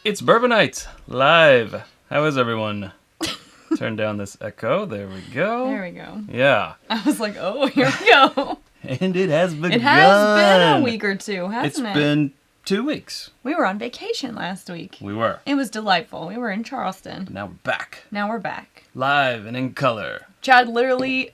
It's Bourbon Night live. How is everyone? Turn down this echo. There we go. There we go. Yeah. I was like, oh, here we go. And it has begun. It has been a week or two, hasn't it? It's been 2 weeks. We were on vacation last week. We were. It was delightful. We were in Charleston. Now we're back. Now we're back. Live and in color. Chad literally,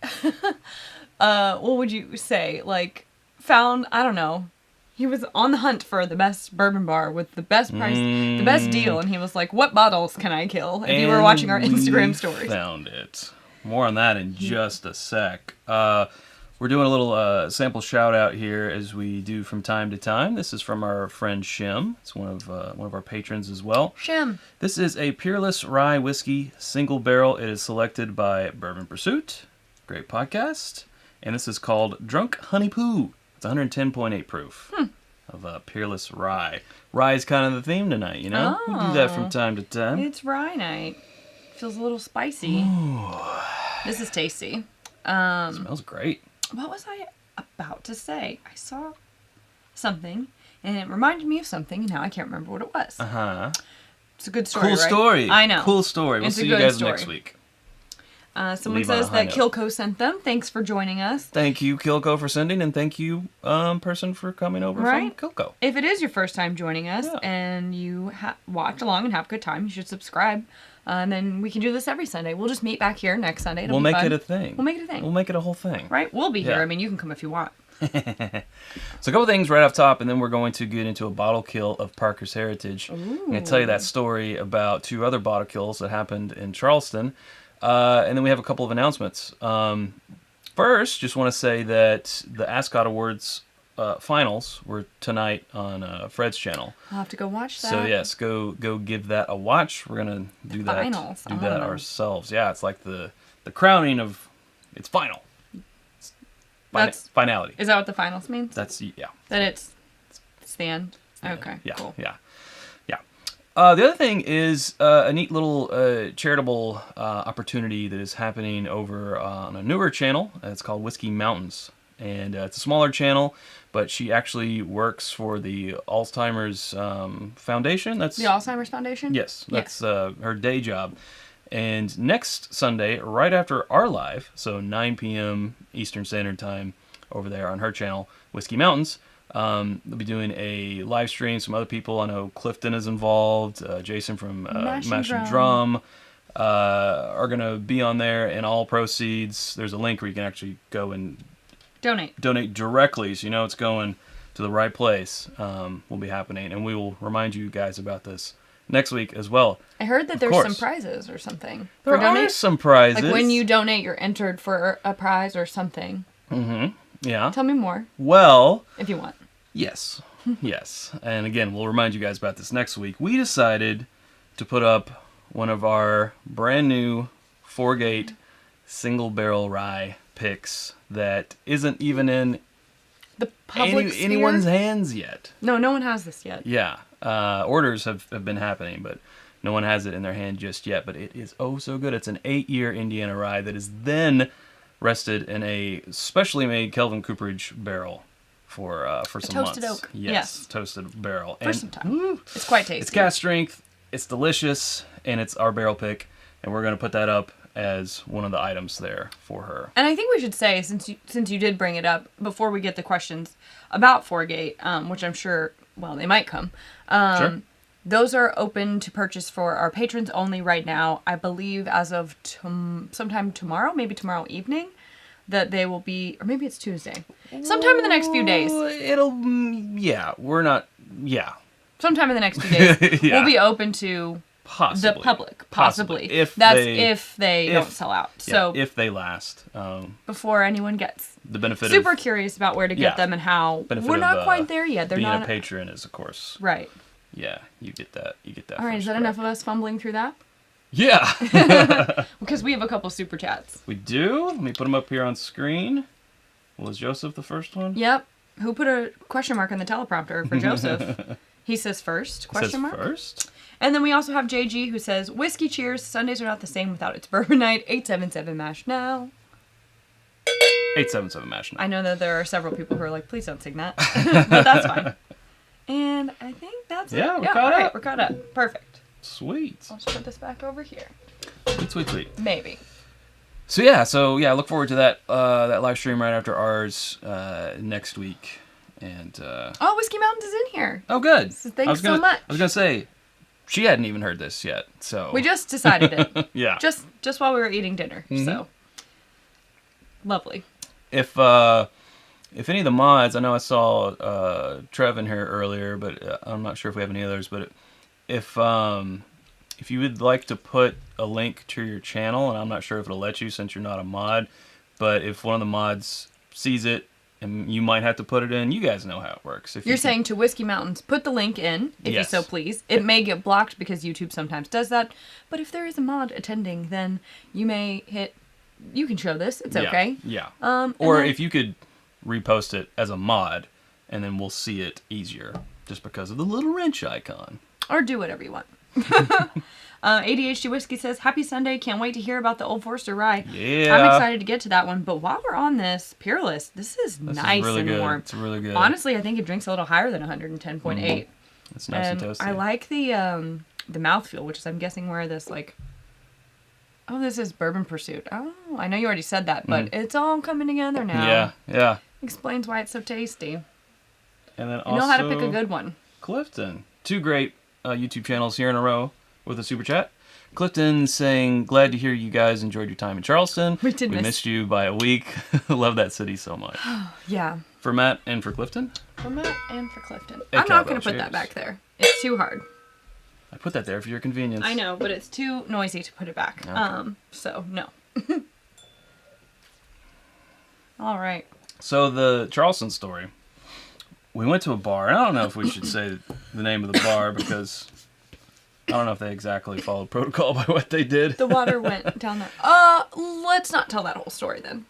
what would you say? Like, found, I don't know. He was on the hunt for the best bourbon bar with the best price, the best deal, and he was like, what bottles can I kill? If you were watching our Instagram stories. Found it. More on that in just a sec. We're doing a little sample shout out here as we do from time to time. This is from our friend Shim. It's one of our patrons as well. Shim. This is a Peerless Rye Whiskey single barrel. It is selected by Bourbon Pursuit. Great podcast. And this is called Drunk Honey Poo. It's 110.8 proof of Peerless Rye. Rye is kind of the theme tonight, you know? We do that from time to time. It's rye night. Feels a little spicy. Ooh. This is tasty. Smells great. What was I about to say? I saw something, and it reminded me of something, and now I can't remember what it was. Uh-huh. It's a good story, Cool right? story. I know. Cool story. We'll see you guys next week. Someone says that Kilco sent them. Thanks for joining us. Thank you, Kilco, for sending, and thank you, person, for coming over from Kilco. If it is your first time joining us and you watch along and have a good time, you should subscribe. And then we can do this every Sunday. We'll just meet back here next Sunday. We'll make it a thing. We'll make it a thing. We'll make it a whole thing. Right? We'll be here. I mean, you can come if you want. So a couple things right off top, and then we're going to get into a bottle kill of Parker's Heritage. Ooh. I'm going to tell you that story about 2 other bottle kills that happened in Charleston. And then we have a couple of announcements. First, just want to say that the Ascot Awards finals were tonight on Fred's channel. I'll have to go watch that. So yes, go give that a watch. We're gonna do that. Finals. Do that ourselves. Yeah, it's like the crowning of. It's final. It's finality. Is that what the finals means? That's yeah. That it's the end. Okay. Yeah. Cool. Yeah. The other thing is a neat little charitable opportunity that is happening over on a newer channel. It's called Whiskey Mountains, and it's a smaller channel, but she actually works for the Alzheimer's Foundation. That's the Alzheimer's Foundation? Yes, that's her day job. And next Sunday, right after our live, so 9 p.m. Eastern Standard Time over there on her channel, Whiskey Mountains, they'll be doing a live stream. Some other people, I know Clifton is involved, Jason from Mash and Drum are going to be on there, and all proceeds, there's a link where you can actually go and donate directly, so you know it's going to the right place. Will be happening, and we will remind you guys about this next week as well. I heard that there's some prizes or something. There are some prizes. Like when you donate, you're entered for a prize or something. Mm-hmm. Yeah. Tell me more. Well, if you want. Yes. Yes. And again, we'll remind you guys about this next week. We decided to put up one of our brand new 4-gate single barrel rye picks that isn't even in the public anyone's hands yet. No one has this yet. Yeah. Orders have been happening, but no one has it in their hand just yet. But it is oh so good. It's an 8-year Indiana rye that is then rested in a specially made Kelvin Cooperage barrel for some months. Toasted oak. Yes, toasted barrel. For some time. It's quite tasty. It's cast strength. It's delicious, and it's our barrel pick, and we're going to put that up as one of the items there for her. And I think we should say, since you did bring it up, before we get the questions about 4-gate, which I'm sure, well, they might come. Sure. Those are open to purchase for our patrons only right now. I believe as of sometime tomorrow, maybe tomorrow evening, that they will be, or maybe it's Tuesday. Sometime in the next few days. Sometime in the next few days, we'll be open to the public, possibly. If they don't sell out. Yeah, so if they last. Before anyone gets the benefit super curious about where to get them and how. We're not quite there yet. They're being not a patron is, of course. Right. Yeah, you get that. All right, is that enough of us fumbling through that? Yeah. Because we have a couple super chats. We do? Let me put them up here on screen. Was Joseph the first one? Yep. Who put a question mark on the teleprompter for Joseph? He says first, question mark. First? And then we also have JG who says, Whiskey cheers, Sundays are not the same without its bourbon night, 877 MASH now. 877 MASH now. I know that there are several people who are like, please don't sing that. But that's fine. And I think that that's Yeah, it. we're caught up. We're caught up. Perfect. Sweet. I'll just put this back over here. Sweet. Maybe. So yeah, look forward to that live stream right after ours next week. And Oh, Whiskey Mountains is in here. oh, good. So thanks so much. I was gonna say, she hadn't even heard this yet, so We just decided it. yeah. Just while we were eating dinner. So lovely. If any of the mods, I know I saw Trev in here earlier, but I'm not sure if we have any others. But if you would like to put a link to your channel, and I'm not sure if it'll let you since you're not a mod, but if one of the mods sees it, and you might have to put it in, you guys know how it works. If You're saying to Whiskey Mountains, put the link in, if Yes. you so please. It may get blocked because YouTube sometimes does that. But if there is a mod attending, then you may hit, you can show this. It's okay. Yeah. And Or then- if you could repost it as a mod, and then we'll see it easier just because of the little wrench icon. Or do whatever you want. ADHD Whiskey says, Happy Sunday. Can't wait to hear about the Old Forester Rye. Yeah. I'm excited to get to that one. But while we're on this, Peerless, this is This nice is really and good. warm. It's really good. Honestly, I think it drinks a little higher than 110.8. It's nice and toasty. I like the mouthfeel, which is, I'm guessing, where this, like... Oh, this is Bourbon Pursuit. Oh, I know you already said that, but it's all coming together now. Yeah. Explains why it's so tasty. And then You know how to pick a good one. Clifton. 2 great YouTube channels here in a row with a super chat. Clifton saying, glad to hear you guys enjoyed your time in Charleston. We did miss- missed you by a week. Love that city so much. Yeah. For Matt and for Clifton? For Matt and for Clifton. Hey, I'm not cowbell, going to put that cheers. back there. It's too hard. I put that there for your convenience. I know, but it's too noisy to put it back. Okay. So, no. All right. So the Charleston story. We went to a bar, and I don't know if we should say the name of the bar because I don't know if they exactly followed protocol by what they did. The water went down there. Let's not tell that whole story then.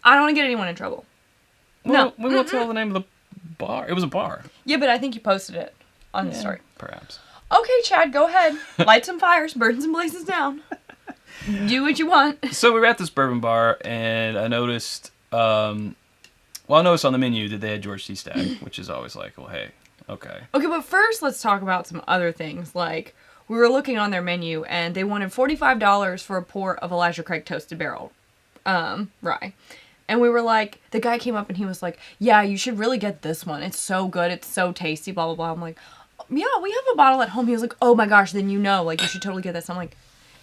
I don't want to get anyone in trouble. Well, No. we won't tell the name of the bar. It was a bar, Yeah, but I think you posted it on the story. perhaps. Okay, Chad, go ahead. Light some fires, burn some blazes down. Do what you want. So we were at this bourbon bar, and I noticed, I noticed on the menu that they had George C. Stagg, which is always like, well, hey, okay. Okay, but first let's talk about some other things. Like, we were looking on their menu, and they wanted $45 for a pour of Elijah Craig Toasted Barrel rye. And we were like, the guy came up and he was like, yeah, you should really get this one. It's so good. It's so tasty, blah, blah, blah. I'm like, yeah, we have a bottle at home. He was like, oh my gosh, then you know, like, you should totally get this. I'm like,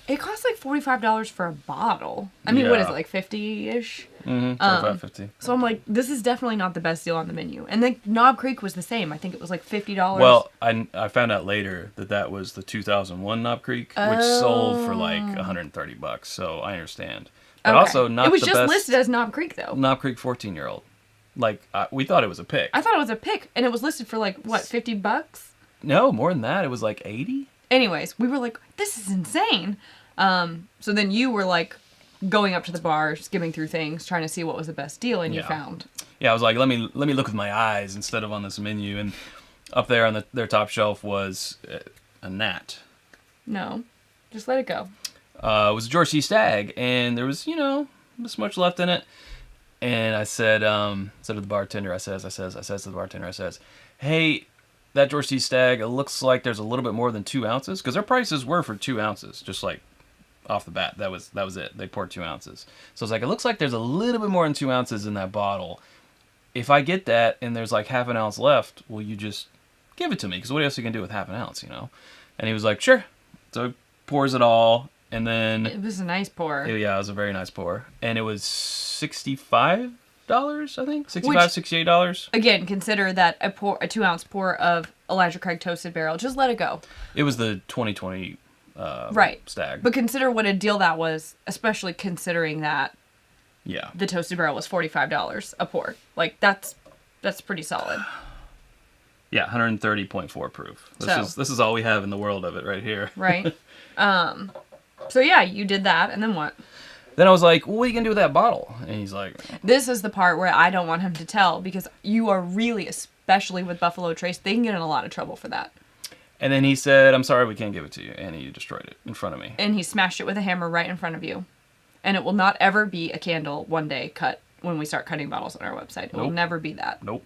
it costs like $45 for a bottle. I mean, what is it, Yeah. like 50-ish? 45.50. So I'm like, this is definitely not the best deal on the menu. And then Knob Creek was the same. I think it was like $50. Well, I found out later that was the 2001 Knob Creek, which sold for like $130. So I understand. But Okay. also not It was the just best. listed as Knob Creek, though. Knob Creek 14-year-old. Like, we thought it was a pick. I thought it was a pick, and it was listed for like, what, $50? No, more than that. It was like 80. Anyways, we were like, this is insane. So then you were like going up to the bar, skimming through things, trying to see what was the best deal, and you Yeah. found. Yeah, I was like, let me look with my eyes instead of on this menu. And up there on their top shelf was a Nat. No, just let it go. It was a George C. Stagg, and there was, this much left in it. And I said to the bartender, I says to the bartender, hey, that George C. Stagg, it looks like there's a little bit more than 2 ounces, because their prices were for 2 ounces, just like off the bat. That was it. They poured 2 ounces. So it's like, it looks like there's a little bit more than 2 ounces in that bottle. If I get that and there's like half an ounce left, will you just give it to me? Because what else you can do with half an ounce, And he was like, sure. So he pours it all, and then It was a nice pour. yeah, it was a very nice pour, and it was $65, I think, $65, Which- $68. Again, consider that a 2-ounce pour of Elijah Craig Toasted Barrel. Just let it go. It was the 2020 Right. Stag. But consider what a deal that was, especially considering that Yeah. the Toasted Barrel was $45 a pour. Like, that's pretty solid. Yeah, 130.4 proof. So- This is all we have in the world of it right here. Right? So yeah, you did that, and then what? Then I was like, well, what are you going to do with that bottle? And he's like, This is the part where I don't want him to tell, because you are really, especially with Buffalo Trace, they can get in a lot of trouble for that. and then he said, I'm sorry, we can't give it to you. And he destroyed it in front of me. And he smashed it with a hammer right in front of you. And it will not ever be a candle one day cut when we start cutting bottles on our website. It will Nope. never be that. Nope.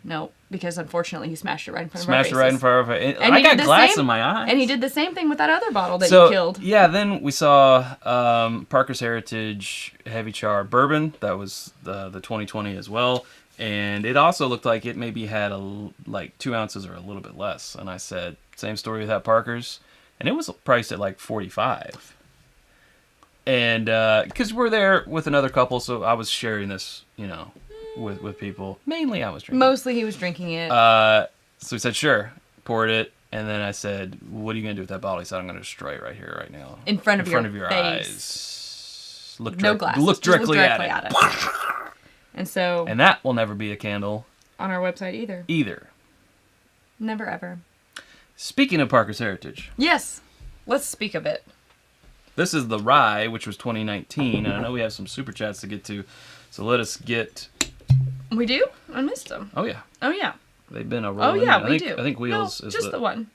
Nope. because unfortunately he smashed it right in front Smashed it of our right in faces. front of our face. And I he got did the glass same- in my eyes. And he did the same thing with that other bottle that you killed. Yeah, then we saw Parker's Heritage Heavy Char Bourbon. That was the 2020 as well. And it also looked like it maybe had like 2 ounces or a little bit less. And I said, same story with that Parker's. And it was priced at like $45. And because we're there with another couple, so I was sharing this, with people. Mainly I was drinking. Mostly he was drinking it. So he said, sure. Poured it. And then I said, what are you going to do with that bottle? He said, I'm going to destroy it right here, right now. In front of your face. Eyes. No glass. Look directly at it. And so... And that will never be a candle. On our website either. Never ever. Speaking of Parker's Heritage. Yes. Let's speak of it. This is the Rye, which was 2019. And I know we have some super chats to get to. So let us get... We do? I missed them. Oh, yeah. Oh, yeah. They've been a Oh, rolling. yeah, we do. I think Wheels is just the one.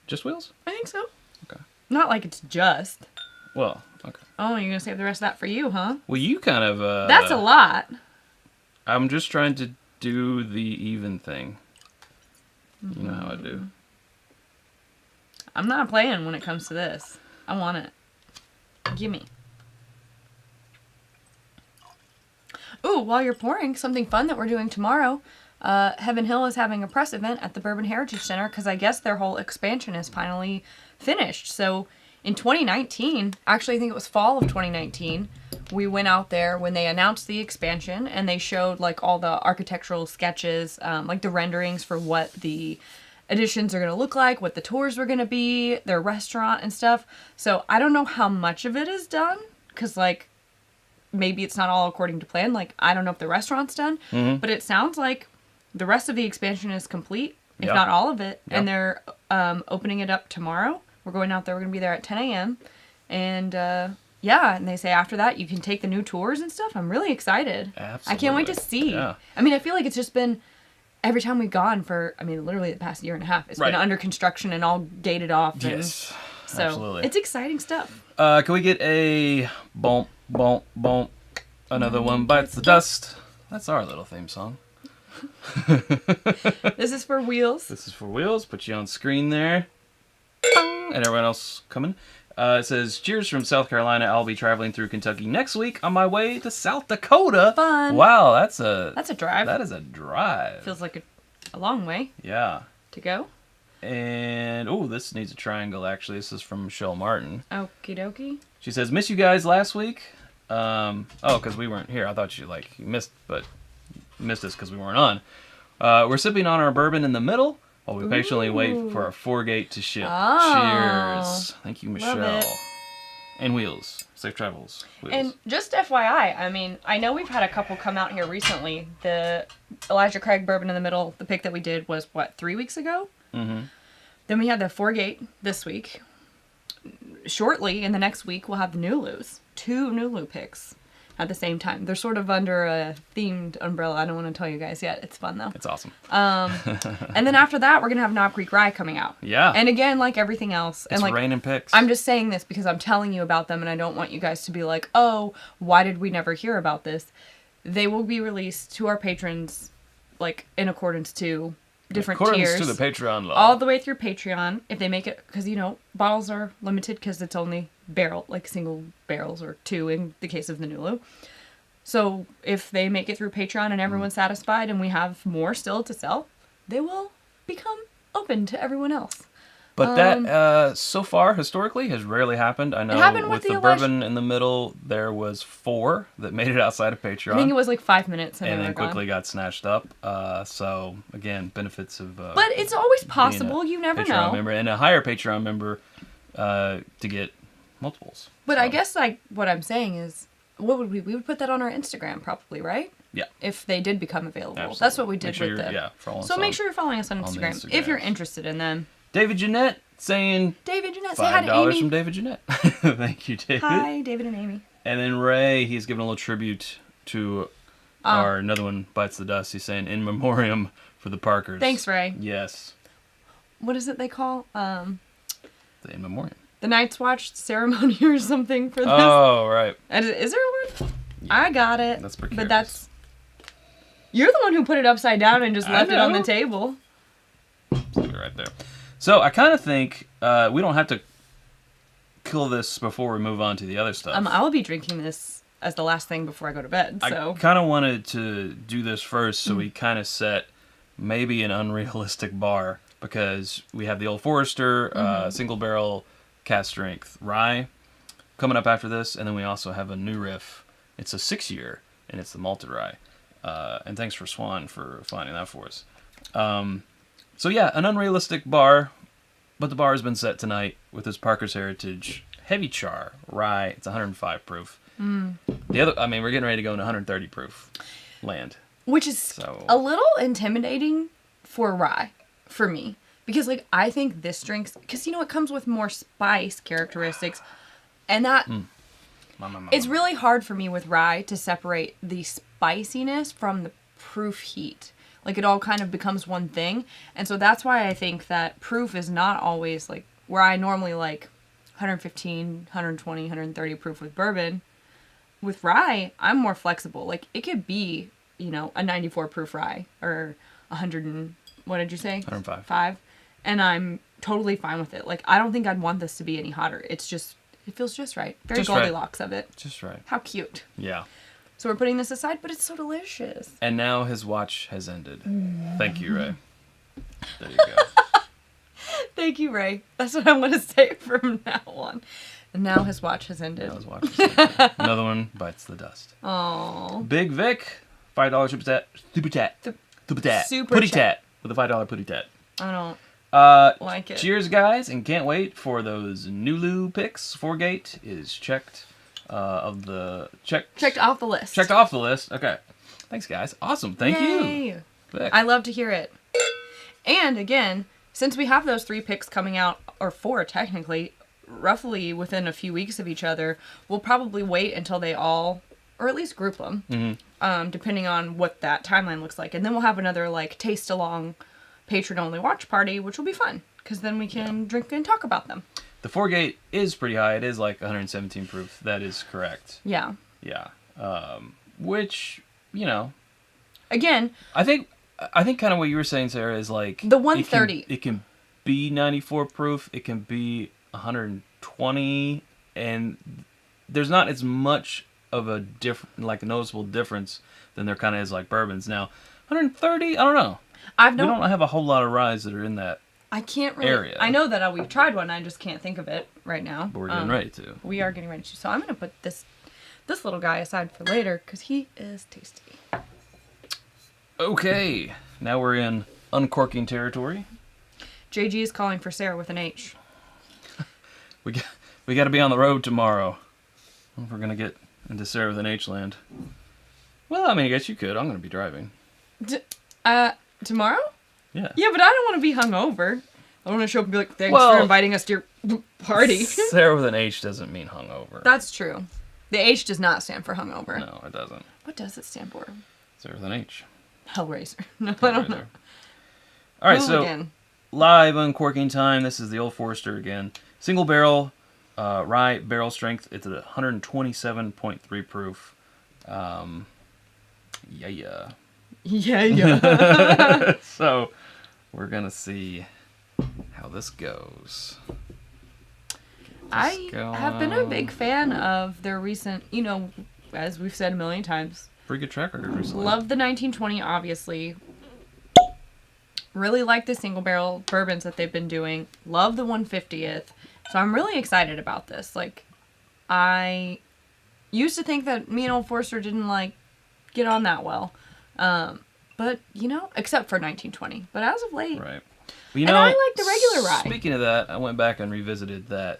Just Wheels? I think so. Okay. Not like it's just. Well, okay. Oh, you're going to save the rest of that for you, huh? Well, you kind of... That's a lot. I'm just trying to do the even thing. You know how I do. I'm not playing when it comes to this. I want it. Gimme. Ooh, while you're pouring, something fun that we're doing tomorrow. Heaven Hill is having a press event at the Bourbon Heritage Center because I guess their whole expansion is finally finished. So in 2019, actually I think it was fall of 2019, we went out there when they announced the expansion and they showed like all the architectural sketches, like the renderings for what the additions are going to look like, what the tours were going to be, their restaurant and stuff. So I don't know how much of it is done because like maybe it's not all according to plan. Like I don't know if the restaurant's done, but it sounds like the rest of the expansion is complete, if not all of it. And they're opening it up tomorrow. We're going out there. We're going to be there at 10 a.m. And yeah, and they say after that you can take the new tours and stuff. I'm really excited. Absolutely. I can't wait to see. Yeah. I mean, I feel like it's just been every time we've gone for, I mean, literally the past year and a half. It's been under construction and all gated off. And Yes. so Absolutely. it's exciting stuff. Can we get a bump, bump, bump? Another one bites the dust. That's our little theme song. This is for Wheels. This is for Wheels. Put you on screen there. And everyone else coming. It says, cheers from South Carolina. I'll be traveling through Kentucky next week on my way to South Dakota. Fun. Wow, that's a drive. That is a drive. Feels like a long way Yeah. to go. And, oh, this needs a triangle, actually. This is from Michelle Martin. Okie dokie. She says, miss you guys last week. Oh, because we weren't here. I thought you, missed, but missed us because we weren't on. We're sipping on our bourbon in the middle while we patiently wait for our 4-gate to ship. Oh. Cheers. Thank you, Michelle. Love it. And Wheels. Safe travels. Wheels. And just FYI, I mean, I know we've had a couple come out here recently. The Elijah Craig Bourbon in the Middle, the pick that we did was, 3 weeks ago? Mm-hmm. Then we had the 4-gate this week. Shortly, in the next week, we'll have the Nulus. 2 Nulu picks at the same time. They're sort of under a themed umbrella. I don't want to tell you guys yet. It's fun, though. It's awesome. And then after that, we're going to have Knob Creek Rye coming out. Yeah. And again, like everything else. It's and raining picks. I'm just saying this because I'm telling you about them and I don't want you guys to be like, oh, why did we never hear about this? They will be released to our patrons, like, in accordance to different tiers. To the Patreon law. All the way through Patreon. If they make it, because, bottles are limited because it's only single barrels or 2 in the case of the Nulu. So if they make it through Patreon and everyone's satisfied and we have more still to sell, they will become open to everyone else. But that, so far, historically, has rarely happened. I know with the bourbon in the middle, there was 4 that made it outside of Patreon. I think it was like 5 minutes and then quickly got snatched up. So, again, benefits of but it's always possible. You never Patreon know. member and a higher Patreon member to get multiples. But I guess, what I'm saying is, what would we would put that on our Instagram probably, right? Yeah. If they did become available. Absolutely. That's what we did with them. Yeah, so make sure you're following us on Instagram if you're interested in them. David Jeanette saying David Jeanette, say hi to $5 Amy. from David Jeanette. Thank you, David. Hi, David and Amy. And then Ray, he's giving a little tribute to our Another One Bites the Dust. He's saying in memoriam for the Parkers. Thanks, Ray. Yes. What is it they call? The in memoriam. The Night's Watch ceremony or something for this. Oh, right. Is there one? Yeah. I got it. That's precarious. But that's You're the one who put it upside down and just I left it on the know. table. Stick it right there. So I kind of think we don't have to kill this before we move on to the other stuff. I will be drinking this as the last thing before I go to bed. So I kind of wanted to do this first so we kind of set maybe an unrealistic bar because we have the Old Forester single barrel cast strength rye coming up after this, and then we also have a new riff. It's a 6-year, and it's the malted rye. And thanks for Swan for finding that for us. So yeah, an unrealistic bar, but the bar has been set tonight with this Parker's Heritage Heavy Char rye. It's 105 proof. The other, I mean, we're getting ready to go into 130 proof land. which is a little intimidating for rye for me. Because, like, I think this drink's... Because, you know, it comes with more spice characteristics. And that... It's really hard for me with rye to separate the spiciness from the proof heat. Like, it all kind of becomes one thing. And so that's why I think that proof is not always, like... Where I normally like 115, 120, 130 proof with bourbon. With rye, I'm more flexible. Like, it could be, you know, a 94 proof rye. Or 100 and... What did you say? 105. 5. And I'm totally fine with it. Like, I don't think I'd want this to be any hotter. It's just, it feels just right. Very Goldilocks of it. Just right. How cute. Yeah. So we're putting this aside, but it's so delicious. And now his watch has ended. Thank you, Ray. There you go. Thank you, Ray. That's what I want to say from now on. And now his watch has ended. Now his watch has ended. Another one bites the dust. Aww. Big Vic, $5 super tat. Super tat. Super tat. Super putty chat. tat. With a $5 putty tat. I don't like it. Cheers, guys, and can't wait for those Nulu picks. 4-gate is checked. Checked off the list. Checked off the list. Okay. Thanks, guys. Awesome. Thank you. Vic. I love to hear it. And again, since we have those 3 picks coming out, or 4 technically, roughly within a few weeks of each other, we'll probably wait until they all, or at least group them, depending on what that timeline looks like. And then we'll have another, like, taste-along patron-only watch party, which will be fun, because then we can drink and talk about them. The 4-gate is pretty high. It is like 117 proof. That is correct. Yeah. Yeah. Which, you know. Again. I think kind of what you were saying, Sarah, is like... The 130. It can be 94 proof. It can be 120. And there's not as much of a noticeable difference than there kind of is like bourbons. Now, 130, I don't know. We don't have a whole lot of ryes that are in that I can't really... area. I know that we've tried one. I just can't think of it right now. But we're getting ready to. We are getting ready to. So I'm going to put this little guy aside for later because he is tasty. Okay. Now we're in uncorking territory. JG is calling for Sarah with an H. We got to be on the road tomorrow. If we're going to get into Sarah with an H land. Well, I mean, I guess you could. I'm going to be driving. Tomorrow? Yeah. Yeah, but I don't want to be hungover. I want to show up and be like, thanks for inviting us to your party. Sarah with an H doesn't mean hungover. That's true. The H does not stand for hungover. No, it doesn't. What does it stand for? Sarah with an H. Hellraiser. No, I don't know. All right, so live uncorking time. This is the Old Forester again. Single barrel, rye barrel strength. It's at 127.3 proof. Yeah. So we're gonna see how this goes. I have been a big fan of their recent, you know, as we've said a million times. Pretty good track record recently. Love the 1920, obviously. Really like the single barrel bourbons that they've been doing. Love the 150th. So I'm really excited about this. Like, I used to think that me and Old Forester didn't, like, get on that well. But, you know, except for 1920. But as of late. Right. Well, you and know, I like the regular rye. Speaking of that, I went back and revisited that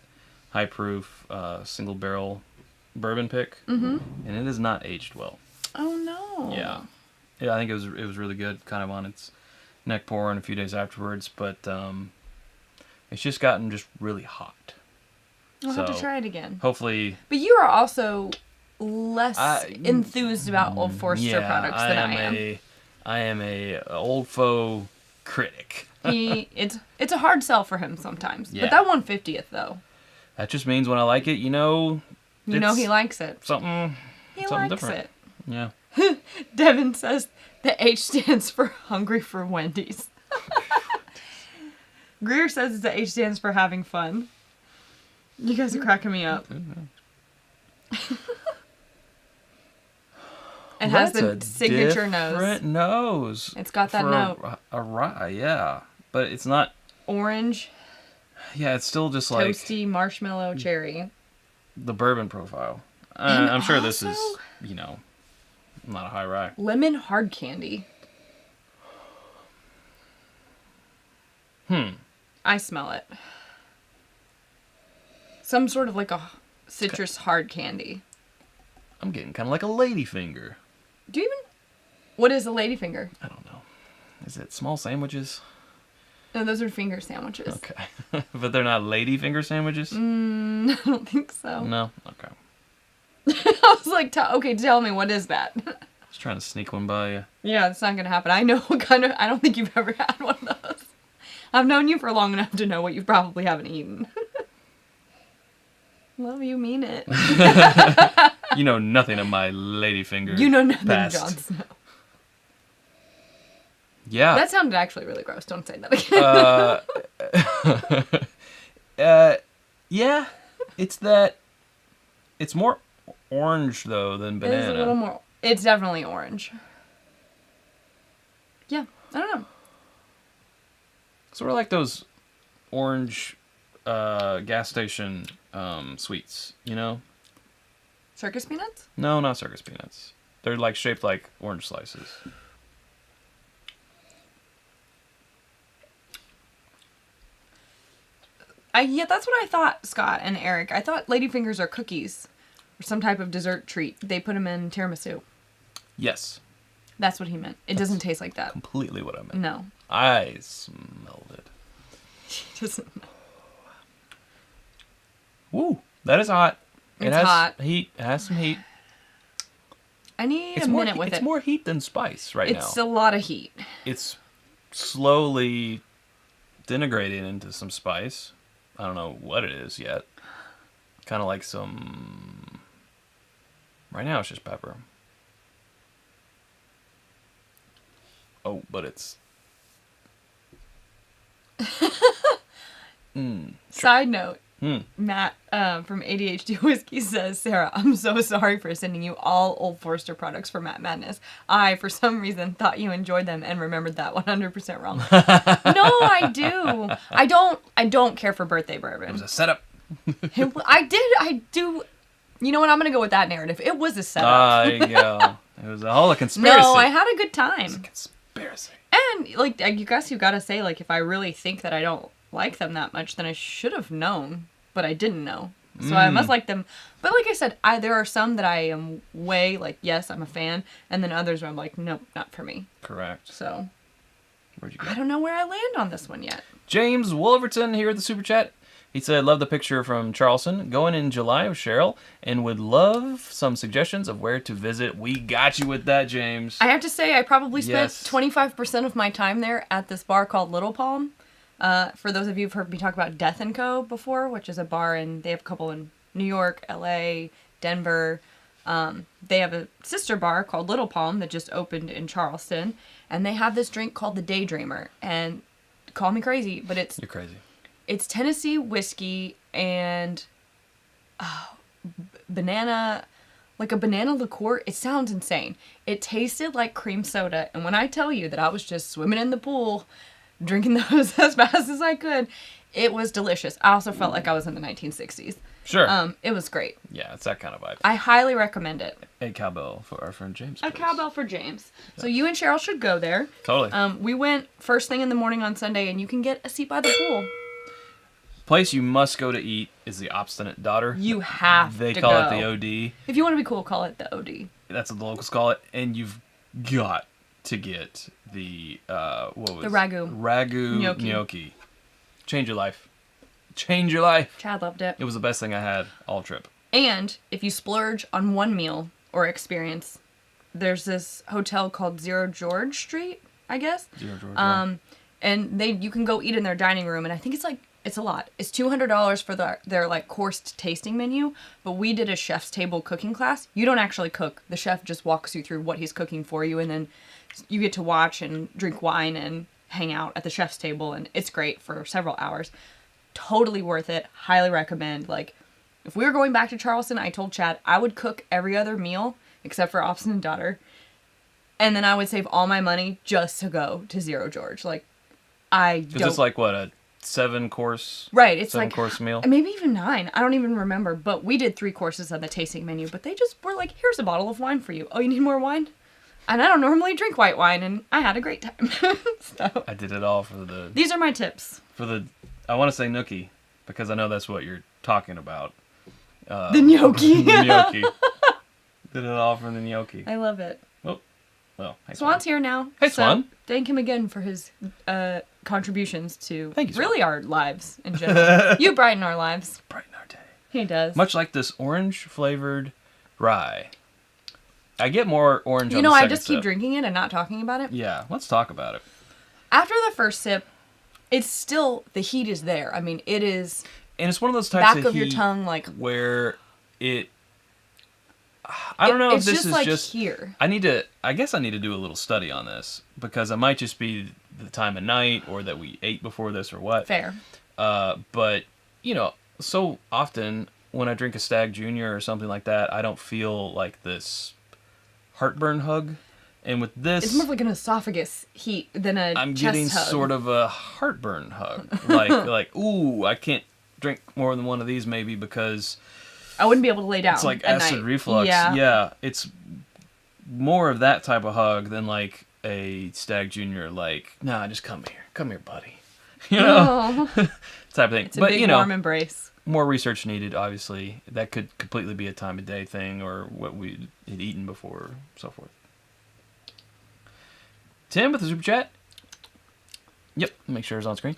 high proof single barrel bourbon pick. Mm-hmm. And it is not aged well. Oh, no. Yeah. I think it was really good, kind of on its neck pouring a few days afterwards. But it's just gotten just really hot. I'll have to try it again. Hopefully. But you are also less enthused about Old Forester products than I am. I am a old foe critic. It's a hard sell for him sometimes. Yeah. But that 150th though. That just means when I like it, you know. You know he likes it. Something He likes different. it. Yeah. Devin says the H stands for hungry for Wendy's. Greer says the H stands for having fun. You guys are cracking me up. It has the signature nose. Nose. It's got that note. A rye, yeah. But it's not... Orange. Yeah, it's still just Toasty marshmallow cherry. The bourbon profile. I'm sure this is, not a high rye. Lemon hard candy. I smell it. Some sort of like a citrus hard candy. I'm getting kind of like a ladyfinger. Do you even... What is a ladyfinger? I don't know. Is it small sandwiches? No, those are finger sandwiches. Okay. But they're not ladyfinger sandwiches? I don't think so. No? Okay. I was like, okay, tell me, what is that? Just trying to sneak one by you. Yeah, it's not going to happen. I know what kind of... I don't think you've ever had one of those. I've known you for long enough to know what you probably haven't eaten. Love you, mean it. You know nothing of my ladyfinger. You know nothing, past. Jon Snow. Yeah. That sounded actually really gross. Don't say that again. Yeah. It's that. It's more orange though than banana. It is a little more. It's definitely orange. Yeah, I don't know. Sort of like those orange gas station sweets, you know? Circus peanuts? No, not circus peanuts. They're like shaped like orange slices. Yeah, that's what I thought, Scott and Eric. I thought ladyfingers are cookies or some type of dessert treat. They put them in tiramisu. Yes. That's what he meant. It doesn't taste like that. Completely what I meant. No. I smelled it. He doesn't know. Woo, that is hot. It's hot. Heat. It has some heat. I need a minute with it. It's more heat than spice now. It's a lot of heat. It's slowly disintegrating into some spice. I don't know what it is yet. Kind of like some... Right now it's just pepper. Oh, but it's... Side note. Matt from ADHD Whiskey says, Sarah, I'm so sorry for sending you all Old Forester products for Matt Madness. I, for some reason, thought you enjoyed them and remembered that 100% wrong. No, I do. I don't care for birthday bourbon. It was a setup. I do. You know what? I'm going to go with that narrative. It was a setup. There you go. It was a whole conspiracy. No, I had a good time. It was a conspiracy. And, like, I guess you got to say, like, if I really think that I don't like them that much, then I should have known, but I didn't know. So I must like them. But like I said, there are some that I am way, like, yes, I'm a fan, and then others where I'm like, nope, not for me. Correct. So, Where'd you go? I don't know where I land on this one yet. James Wolverton here at the Super Chat. He said, love the picture from Charleston. Going in July with Cheryl and would love some suggestions of where to visit. We got you with that, James. I have to say, I probably spent Yes. 25% of my time there at this bar called Little Palm. For those of you who've heard me talk about Death & Co. before, which is a bar, and they have a couple in New York, LA, Denver. They have a sister bar called Little Palm that just opened in Charleston, and they have this drink called the Daydreamer. And call me crazy, but You're crazy. it's Tennessee whiskey and banana, like a banana liqueur. It sounds insane. It tasted like cream soda, and when I tell you that I was just swimming in the pool, drinking those as fast as I could, it was delicious. I also felt like I was in the 1960s. Sure. It was great. Yeah, it's that kind of vibe. I highly recommend it. A cowbell for our friend James. A please. cowbell for James. So you and Cheryl should go there. Totally. We went first thing in the morning on Sunday, and you can get a seat by the pool. Place you must go to eat is the Obstinate Daughter. You have They to call go. it the OD. If you want to be cool, call it the OD. That's what the locals call it. And you've got to get the, what was The ragu. Ragu gnocchi. Change your life. Change your life. Chad loved it. It was the best thing I had all trip. And if you splurge on one meal or experience, there's this hotel called Zero George Street, I guess. Zero George. And you can go eat in their dining room, and I think it's like It's a lot. It's $200 for their like coursed tasting menu, but we did a chef's table cooking class. You don't actually cook. The chef just walks you through what he's cooking for you, and then you get to watch and drink wine and hang out at the chef's table, and it's great for several hours. Totally worth it. Highly recommend. Like, if we were going back to Charleston, I told Chad I would cook every other meal except for Opson and Daughter, and then I would save all my money just to go to Zero George. Like, Because it's like, what, a 7-course? Right, it's 7-course meal? Maybe even 9. I don't even remember. But we did 3 courses on the tasting menu. But they just were like, here's a bottle of wine for you. Oh, you need more wine? And I don't normally drink white wine, and I had a great time. So I did it all for the... These are my tips. I want to say gnocchi, because I know that's what you're talking about. The gnocchi. The gnocchi. Did it all for the gnocchi. I love it. Well, hey, Swan's here now. Hey, Swan. Thank him again for his contributions to Thank you, Swan. really our lives in general. You brighten our lives. Brighten our day. He does. Much like this orange-flavored rye. I get more orange on You the know, I second just keep sip. drinking it and not talking about it. Yeah, let's talk about it. After the first sip, it's still, the heat is there. I mean, it is And it's one of those types back of of your heat tongue, like... where it... I don't know if this is like just... here. I guess I need to do a little study on this, because it might just be the time of night, or that we ate before this, or what. Fair. But, you know, so often when I drink a Stag Junior or something like that, I don't feel like this heartburn hug. And with this... It's more like an esophagus heat than a I'm chest getting hug. sort of a heartburn hug. like, ooh, I can't drink more than one of these maybe because... I wouldn't be able to lay down. It's like at acid night. reflux. Yeah. It's more of that type of hug than like a Stag Junior. Like, nah, just come here, buddy. You know, Oh. type of thing. It's a but big you know, warm embrace. more research needed. Obviously, that could completely be a time of day thing, or what we had eaten before, so forth. Tim with the super chat. Yep, make sure it's on screen.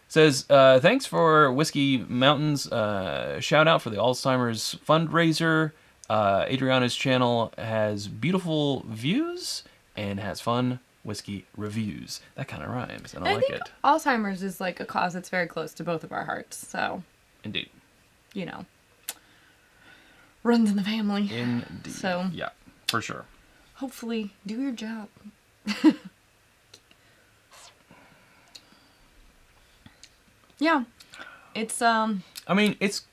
Says, thanks for Whiskey Mountains. Shout out for the Alzheimer's fundraiser. Adriana's channel has beautiful views and has fun whiskey reviews. That kind of rhymes, and I like think it. Alzheimer's is like a cause that's very close to both of our hearts. So, Indeed. you know, runs in the family. Indeed. So, yeah, for sure. hopefully, do your job. Yeah, it's I mean, it's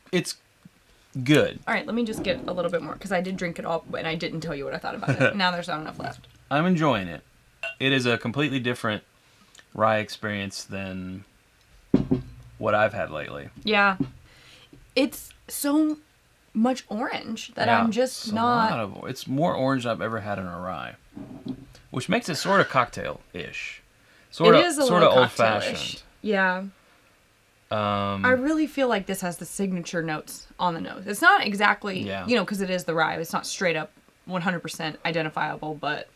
good. All right, let me just get a little bit more, because I did drink it all, and I didn't tell you what I thought about it. Now there's not enough left. I'm enjoying it. It is a completely different rye experience than what I've had lately. Yeah. It's so much orange that Yeah, I'm just it's not... it's more orange than I've ever had in a rye, which makes it sort of cocktail-ish. Sort It is a of little old-fashioned. cocktail-ish. Yeah. I really feel like this has the signature notes on the nose. It's not exactly, you know, because it is the rye. It's not straight up 100% identifiable, but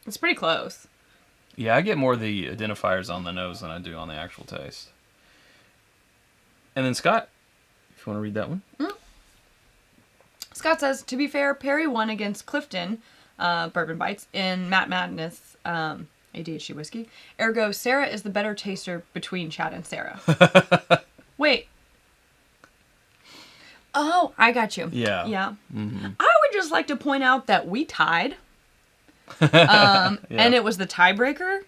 it's pretty close. Yeah, I get more of the identifiers on the nose than I do on the actual taste. And then Scott, if you want to read that one. Scott says, to be fair, Perry won against Clifton, Bourbon Bites, in Matt Madness, ADHD whiskey. Ergo, Sarah is the better taster between Chad and Sarah. Wait. Oh, I got you. Yeah. Yeah. Mm-hmm. I would just like to point out that we tied. And it was the tiebreaker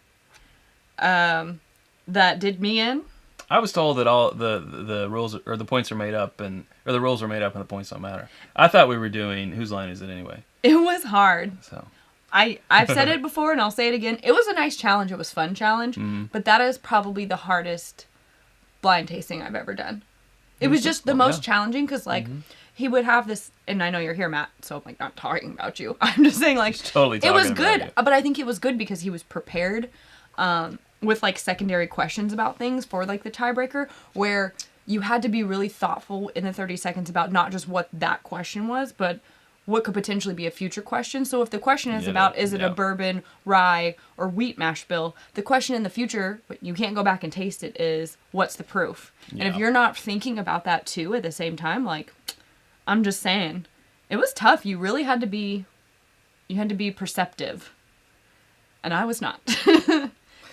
that did me in. I was told that all the rules or the points are made up or the rules are made up and the points don't matter. I thought we were doing whose line is it anyway. It was hard. So I've said it before and I'll say it again. It was a nice challenge. It was a fun challenge, but that is probably the hardest blind tasting I've ever done. It was just the most challenging because he would have this, and I know you're here, Matt, so I'm like not talking about you. I'm just saying like totally it was talking about good, you. but I think it was good because he was prepared with like secondary questions about things for like the tiebreaker where you had to be really thoughtful in the 30 seconds about not just what that question was, but what could potentially be a future question. So if the question is about, is it a bourbon, rye, or wheat mash bill, the question in the future, but you can't go back and taste it, is what's the proof? Yeah. And if you're not thinking about that too at the same time, like, I'm just saying, it was tough. You really had to be perceptive. And I was not.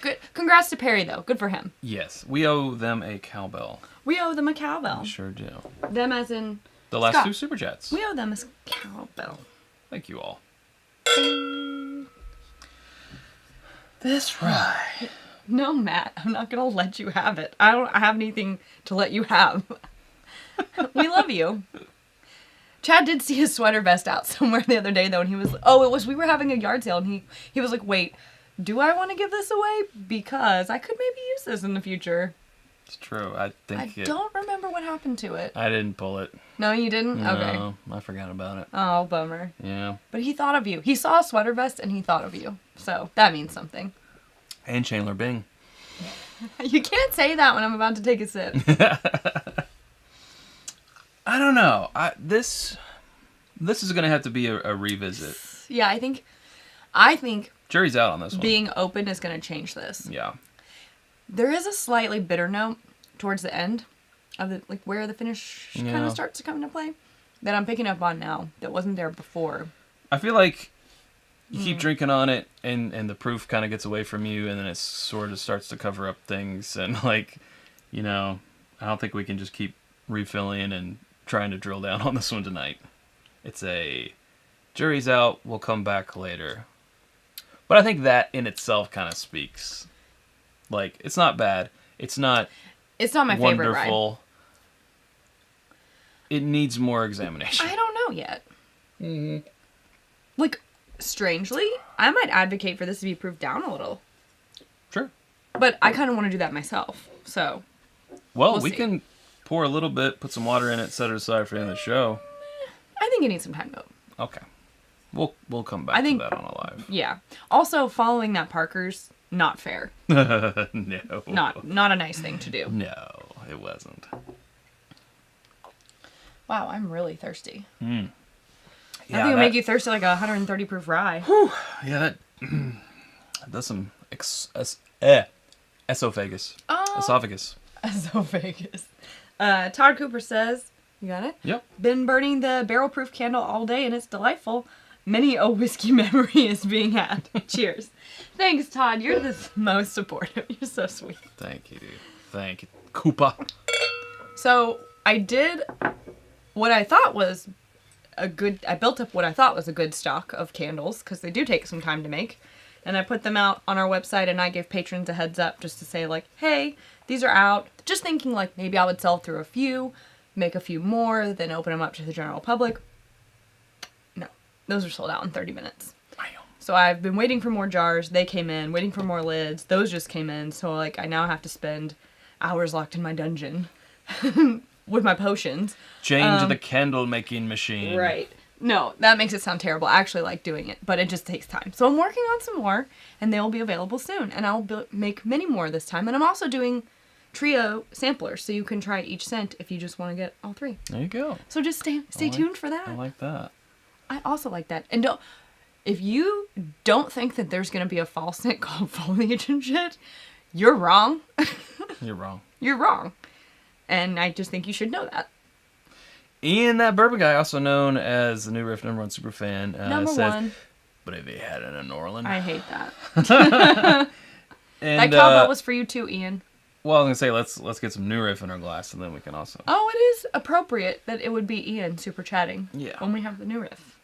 Good. Congrats to Perry, though. Good for him. Yes, we owe them a cowbell. We owe them a cowbell. We sure do. Them as in... The last Scott. 2 Super Chats. We owe them a cowbell. Thank you all. This rye. No, Matt. I'm not going to let you have it. I don't have anything to let you have. We love you. Chad did see his sweater vest out somewhere the other day, though, and he was... we were having a yard sale, and he was like, wait, do I want to give this away? Because I could maybe use this in the future. It's true. I don't remember what happened to it. I didn't pull it. No, you didn't? No, okay. I forgot about it. Oh, bummer. Yeah. But he thought of you. He saw a sweater vest, and he thought of you. So, that means something. And Chandler Bing. You can't say that when I'm about to take a sip. I don't know. This is going to have to be a revisit. Yeah, I think Jury's out on this one. being open is going to change this. Yeah. There is a slightly bitter note towards the end of the, like, where the finish kind of starts to come into play that I'm picking up on now that wasn't there before. I feel like you keep drinking on it and the proof kind of gets away from you, and then it sort of starts to cover up things, and like, I don't think we can just keep refilling and trying to drill down on this one tonight. It's a jury's out, we'll come back later. But I think that in itself kind of speaks. Like, it's not bad. It's not my favorite ride. Wonderful. It needs more examination. I don't know yet. Like, strangely, I might advocate for this to be proofed down a little. Sure. But I kind of want to do that myself, so. Well, we'll we see. can pour a little bit, put some water in it, set it aside for the end of the show. I think it needs some time, though. Okay. We'll come back to that on a live. Yeah. Also, following that Parker's, not fair. No. Not a nice thing to do. No, it wasn't. Wow, I'm really thirsty. Yeah, I think it'll make you thirsty like a 130 proof rye. Yeah, that does some esophagus. Oh. Esophagus. Esophagus. Todd Cooper says, you got it? Yep. Been burning the barrel proof candle all day and it's delightful. Many a whiskey memory is being had. Cheers. Thanks, Todd. You're the most supportive. You're so sweet. Thank you, dude. Thank you. Koopa. So, I did what I thought was I built up what I thought was a good stock of candles, because they do take some time to make. And I put them out on our website, and I gave patrons a heads up just to say, like, hey, these are out. Just thinking, like, maybe I would sell through a few, make a few more, then open them up to the general public. No, those are sold out in 30 minutes. So I've been waiting for more jars. They came in, waiting for more lids. Those just came in. So, like, I now have to spend hours locked in my dungeon with my potions. Change the candle making machine. Right. No, that makes it sound terrible. I actually like doing it, but it just takes time. So I'm working on some more, and they will be available soon. And I'll make many more this time. And I'm also doing trio samplers, so you can try each scent if you just want to get all 3. There you go. So just stay tuned for that. I like that. I also like that. And if you don't think that there's going to be a fall scent called foliage and shit, you're wrong. You're wrong. You're wrong. And I just think you should know that. Ian, that bourbon guy, also known as the new Riff #1 superfan, says, 1. but if they had it in New Orleans. I hate that. And, that cowbell was for you too, Ian. Well, I was going to say, let's get some new Riff in our glass, and then we can also... Oh, it is appropriate that it would be Ian super chatting. Yeah. When we have the new Riff.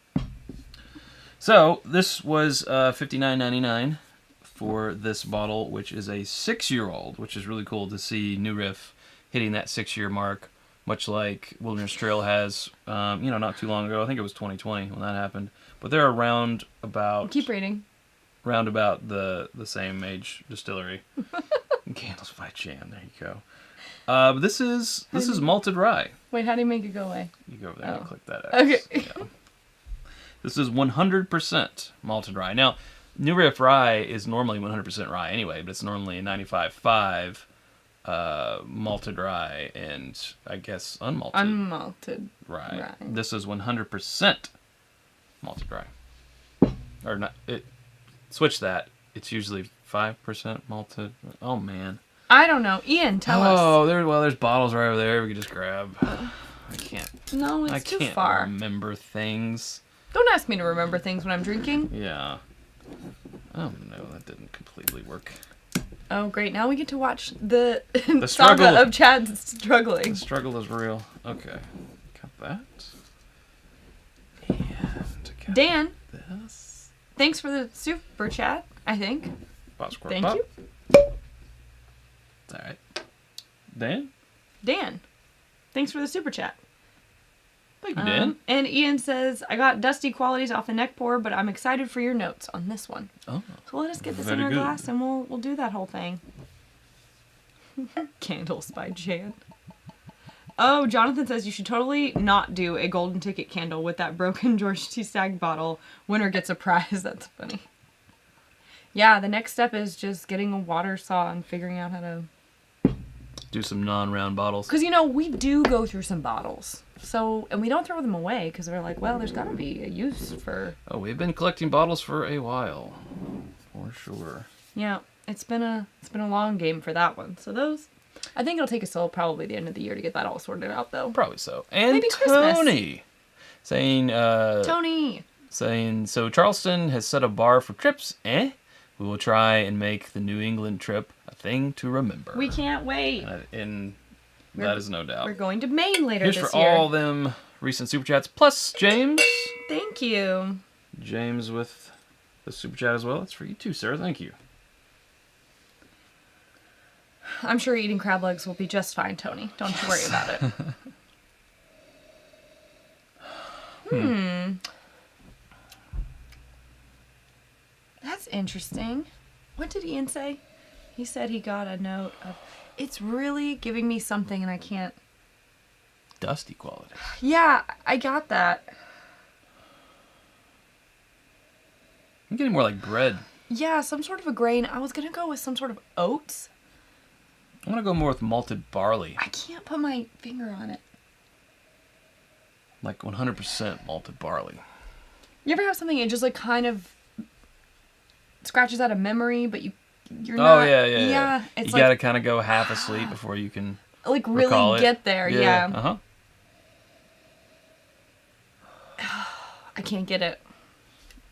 So, this was $59.99 for this bottle, which is a 6-year-old, which is really cool to see New Riff hitting that 6-year mark, much like Wilderness Trail has, not too long ago. I think it was 2020 when that happened. But they're around about... Keep reading. Round about the same age distillery. Candles by Jan, there you go. But this is malted rye. Wait, how do you make it go away? You go over there and click that X. Okay. Yeah. This is 100% malted rye. Now, New Riff Rye is normally 100% rye anyway, but it's normally a 95.5 malted rye and, I guess, unmalted rye. This is 100% malted rye. Or not, switch that. It's usually 5% malted. Oh, man. I don't know. Ian, tell us. Oh, there's bottles right over there we can just grab. I can't. No, it's too far. I can't remember things. Don't ask me to remember things when I'm drinking. Yeah. Oh, no, that didn't completely work. Oh, great. Now we get to watch the, struggle. saga of Chad struggling. The struggle is real. Okay. Got that. And got Dan, this. thanks for the super chat, I think. Pop, squirt, Thank pop. you. All right. Dan? Dan, thanks for the super chat. Thank you, Dan. And Ian says, I got dusty qualities off the neck pour, but I'm excited for your notes on this one. Oh. So let us get this in Very our good. glass and we'll do that whole thing. Candles by Jan. Oh, Jonathan says you should totally not do a golden ticket candle with that broken George T. Stagg bottle. Winner gets a prize. That's funny. Yeah, the next step is just getting a water saw and figuring out how to... Do some non-round bottles. Because, we do go through some bottles. So, and we don't throw them away because we're like, well, there's got to be a use for... Oh, we've been collecting bottles for a while. For sure. Yeah, it's been a long game for that one. So those... I think it'll take us till probably the end of the year to get that all sorted out, though. Probably so. And Maybe Christmas. Tony saying, Tony! saying, so Charleston has set a bar for trips, eh? We will try and make the New England trip a thing to remember. We can't wait. And that is no doubt. We're going to Maine later Here's this for year. all them recent super chats, plus James. Thank you. James with the super chat as well. That's for you too, sir. Thank you. I'm sure eating crab legs will be just fine, Tony. Don't you worry about it. That's interesting. What did Ian say? He said he got a note of, it's really giving me something and I can't... Dusty quality. Yeah, I got that. I'm getting more like bread. Yeah, some sort of a grain. I was going to go with some sort of oats. I'm going to go more with malted barley. I can't put my finger on it. Like 100% malted barley. You ever have something it just like kind of scratches out a memory, but you're not... Oh, yeah. Yeah, You it's got to like... kind of go half asleep before you can Like recall really it. get there, yeah. Uh-huh. I can't get it.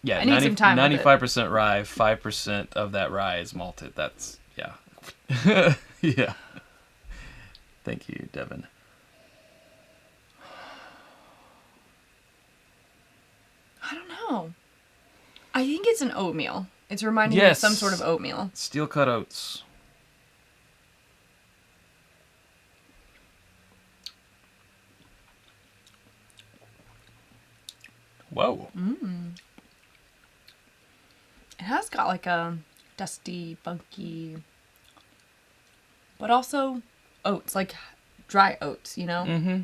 Yeah, I need some time with it. 95% rye, 5% of that rye is malted. That's, yeah. Yeah. Thank you, Devin. I don't know. I think it's an oatmeal. It's reminding me of some sort of oatmeal. Steel cut oats. Whoa. It has got like a dusty, funky, but also oats, like dry oats, Mm-hmm.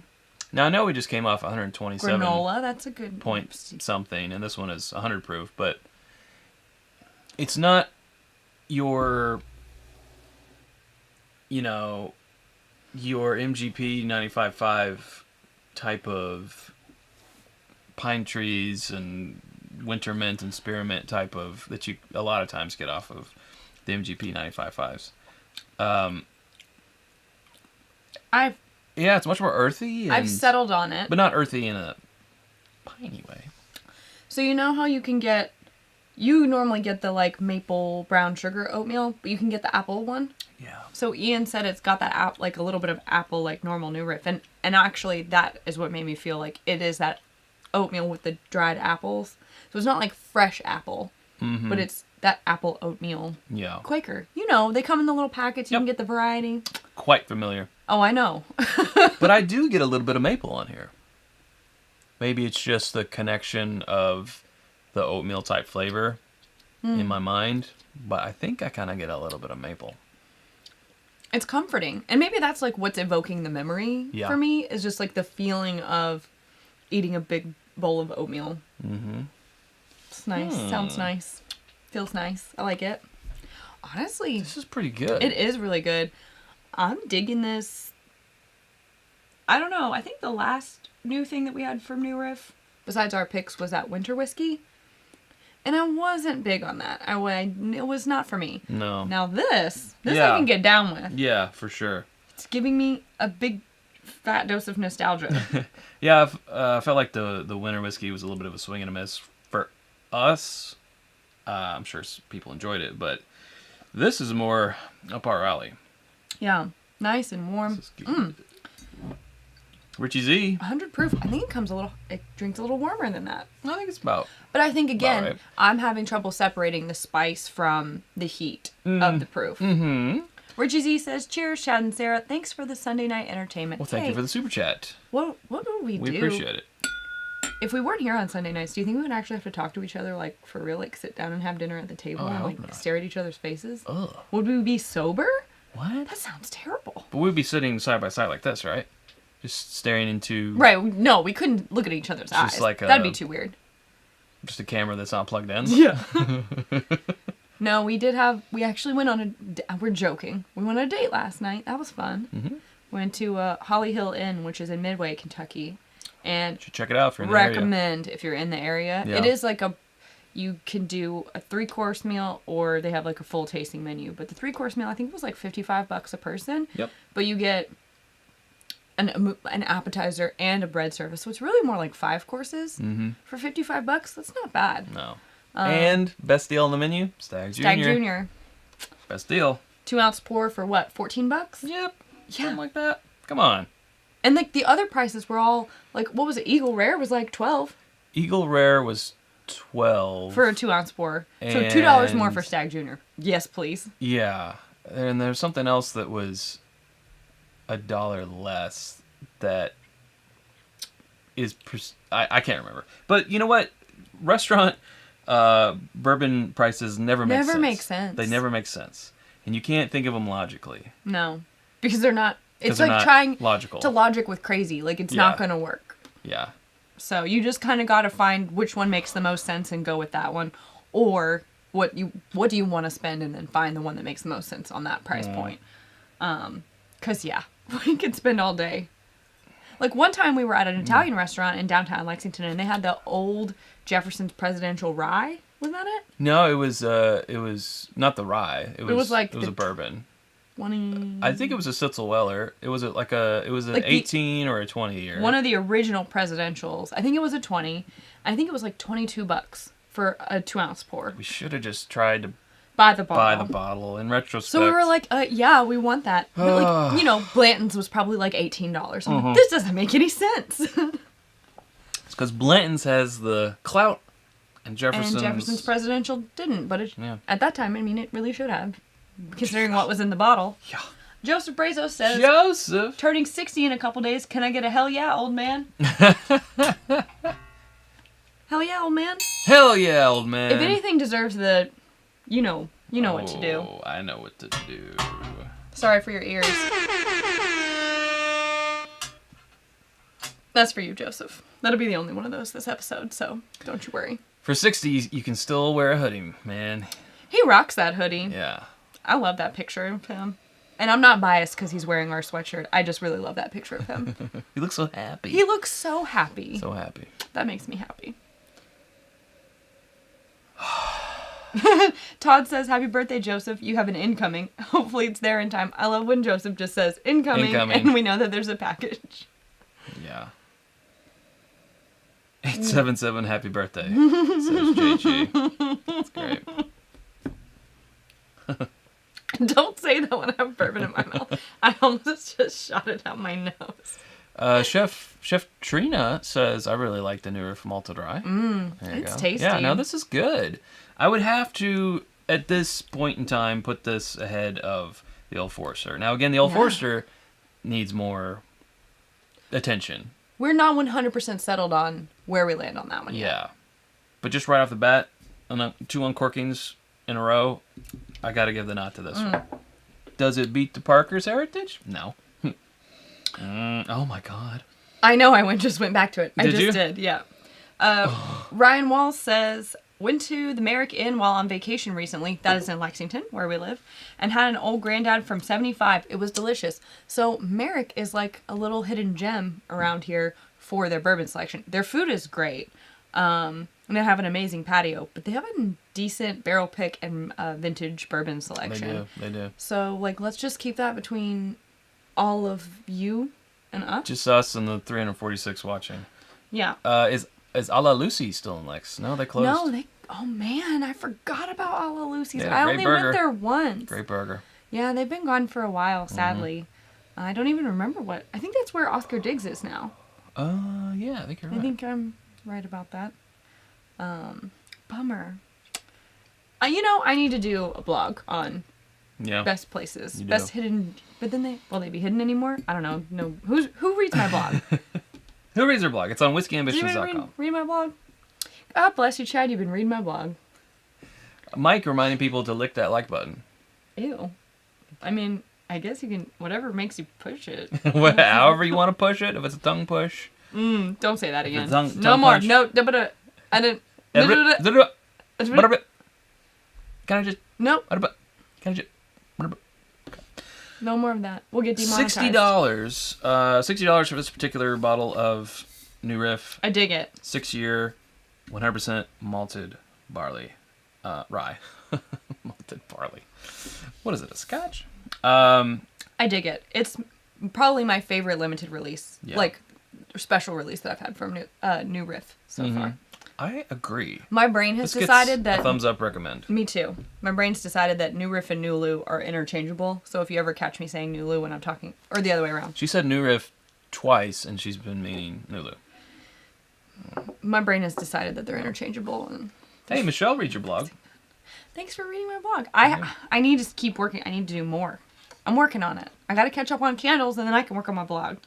Now, I know we just came off 127 Granola, that's a good point something, and this one is 100 proof, but it's not your, your MGP 95.5 type of pine trees and winter mint and spearmint type of that you a lot of times get off of the MGP 95.5s. Yeah, it's much more earthy. I've settled on it. But not earthy in a piney way. So you know how you normally get the like maple brown sugar oatmeal, but you can get the apple one? Yeah. So Ian said it's got that like a little bit of apple, like normal New Riff. And actually that is what made me feel like it is that oatmeal with the dried apples. So it's not like fresh apple, but it's that apple oatmeal. Yeah. Quaker. They come in the little packets. You can get the variety. Quite familiar. Oh, I know. But I do get a little bit of maple on here. Maybe it's just the connection of the oatmeal type flavor in my mind. But I think I kind of get a little bit of maple. It's comforting. And maybe that's like what's evoking the memory for me is just like the feeling of eating a big bowl of oatmeal. Mm-hmm. It's nice. Sounds nice. Feels nice. I like it. Honestly. This is pretty good. It is really good. I'm digging this. I don't know. I think the last new thing that we had from New Riff, besides our picks, was that winter whiskey. And I wasn't big on that. It was not for me. No. Now this I can get down with. Yeah, for sure. It's giving me a big fat dose of nostalgia. Yeah, I felt like the winter whiskey was a little bit of a swing and a miss for us. I'm sure people enjoyed it, but This is more up our alley. Yeah. Nice and warm. This is good. Richie Z. 100 proof. I think it drinks a little warmer than that. I think it's about. But I think, again, right. I'm having trouble separating the spice from the heat of the proof. Mm-hmm. Richie Z says, cheers, Chad and Sarah. Thanks for the Sunday night entertainment. Well, thank you for the super chat. What would we do? We appreciate it. If we weren't here on Sunday nights, do you think we would actually have to talk to each other, like, for real? Like, sit down and have dinner at the table and, like, stare at each other's faces? Ugh. Would we be sober? What? That sounds terrible. But we'd be sitting side by side like this, right? Just staring into... Right. No, we couldn't look at each other's eyes. Just like That'd be too weird. Just a camera that's not plugged in? Yeah. No, we actually went on we're joking. We went on a date last night. That was fun. Mm-hmm. Went to Holly Hill Inn, which is in Midway, Kentucky. And You should check it out if you're in the area. recommend if you're in the area. Yeah. It is like you can do a 3-course meal, or they have like a full tasting menu. But the 3-course meal, I think, was like $55 a person. Yep. But you get an appetizer and a bread service, so it's really more like 5 courses for $55. That's not bad. No. And best deal on the menu, Stag Junior. Stag Junior. Best deal. 2-ounce pour for what? $14? Yep. Yeah. Something like that. Come on. And like the other prices were all like, what was it? Eagle Rare was like $12 Eagle Rare was $12 for a 2-ounce pour. So And- $2 more for Stag Junior. Yes, please. Yeah. And there's something else that was $1 less that is I can't remember. But you know what? Restaurant bourbon prices never make sense. Never make sense. They never make sense. And you can't think of them logically. No, because they're not. It's they're like not trying logical. to logic with crazy. Like it's not going to work. Yeah. So you just kind of got to find which one makes the most sense and go with that one, or what do you want to spend and then find the one that makes the most sense on that price point. 'Cause yeah, we could spend all day. Like one time we were at an Italian restaurant in downtown Lexington, and they had the old Jefferson's Presidential Rye. Was that it? No, it was not the rye. It was a bourbon. 20. I think it was a Sitzel Weller. It was an 18 or a 20 year. One of the original presidentials. I think it was a 20. I think it was like $22 for a 2-ounce pour. We should have just tried to Buy the bottle. in retrospect. So we were like, yeah, we want that. But like, Blanton's was probably like $18. I'm like, this doesn't make any sense. It's because Blanton's has the clout and Jefferson's presidential didn't. But at that time, I mean, it really should have. Considering what was in the bottle. Yeah. Joseph Brazo says, Joseph! turning 60 in a couple days, can I get a hell yeah, old man? Hell yeah, old man? Hell yeah, old man. If anything deserves the, you know what to do. Oh, I know what to do. Sorry for your ears. That's for you, Joseph. That'll be the only one of those this episode, so don't you worry. For 60s, you can still wear a hoodie, man. He rocks that hoodie. Yeah. I love that picture of him. And I'm not biased because he's wearing our sweatshirt. I just really love that picture of him. He looks so happy. He looks so happy. So happy. That makes me happy. Todd says, happy birthday, Joseph. You have an incoming. Hopefully it's there in time. I love when Joseph just says incoming. And we know that there's a package. Yeah. 877 happy birthday, says JG. That's great. Don't say that when I have bourbon in my mouth. I almost just shot it out my nose. Chef Trina says, I really like the new Riff Malted Rye. It's tasty. Yeah, no, this is good. I would have to, at this point in time, put this ahead of the Old Forester. Now, again, the Old Forester needs more attention. We're not 100% settled on where we land on that one yet. Yeah. But just right off the bat, 2 uncorkings in a row, I got to give the nod to this one. Does it beat the Parker's Heritage? No. Oh, my God. I know, I just went back to it. I you? did, yeah. Ryan Wall says, went to the Merrick Inn while on vacation recently. That is in Lexington, where we live. And had an old granddad from 75. It was delicious. So Merrick is like a little hidden gem around here for their bourbon selection. Their food is great. And they have an amazing patio. But they have a decent barrel pick and vintage bourbon selection. They do. So, like, let's just keep that between all of you and us. Just us and the 346 watching. Yeah. Is A La Lucy still in Lex? No, they closed. No, Oh man, I forgot about Alla Lucy's. Yeah, I great only burger. went there once. Great burger. Yeah, they've been gone for a while, sadly. I don't even remember what. I think that's where Oscar Diggs is now. Yeah, I think you're right. I think I'm right about that. Bummer. I need to do a blog on best places, You best do. hidden. But then will they be hidden anymore? I don't know. No, who reads my blog? Who reads our blog? It's on Does anybody whiskyambitions.com. read my blog? God bless you, Chad. You've been reading my blog. Mike reminding people to lick that like button. Ew. I mean, I guess you can. Whatever makes you push it. However you want to push it. If it's a tongue push. Don't say that again. Tongue No more. punch. No. I didn't. Can I just? No. Can I just? No more of that. We'll get demonetized. $60. $60 for this particular bottle of New Riff. I dig it. 6-year, 100% malted barley, rye. Malted barley. What is it? A Scotch? I dig it. It's probably my favorite limited release, like special release that I've had from New Riff so far. I agree. My brain has This gets decided a that. thumbs up recommend. Me too. My brain's decided that New Riff and Nulu are interchangeable. So if you ever catch me saying Nulu when I'm talking, or the other way around, She said New Riff twice, and she's been meaning Nulu. my brain has decided that they're interchangeable. And Hey, Michelle, read your blog. thanks for reading my blog. I need to keep working. I need to do more. I'm working on it. I got to catch up on candles, and then I can work on my blog.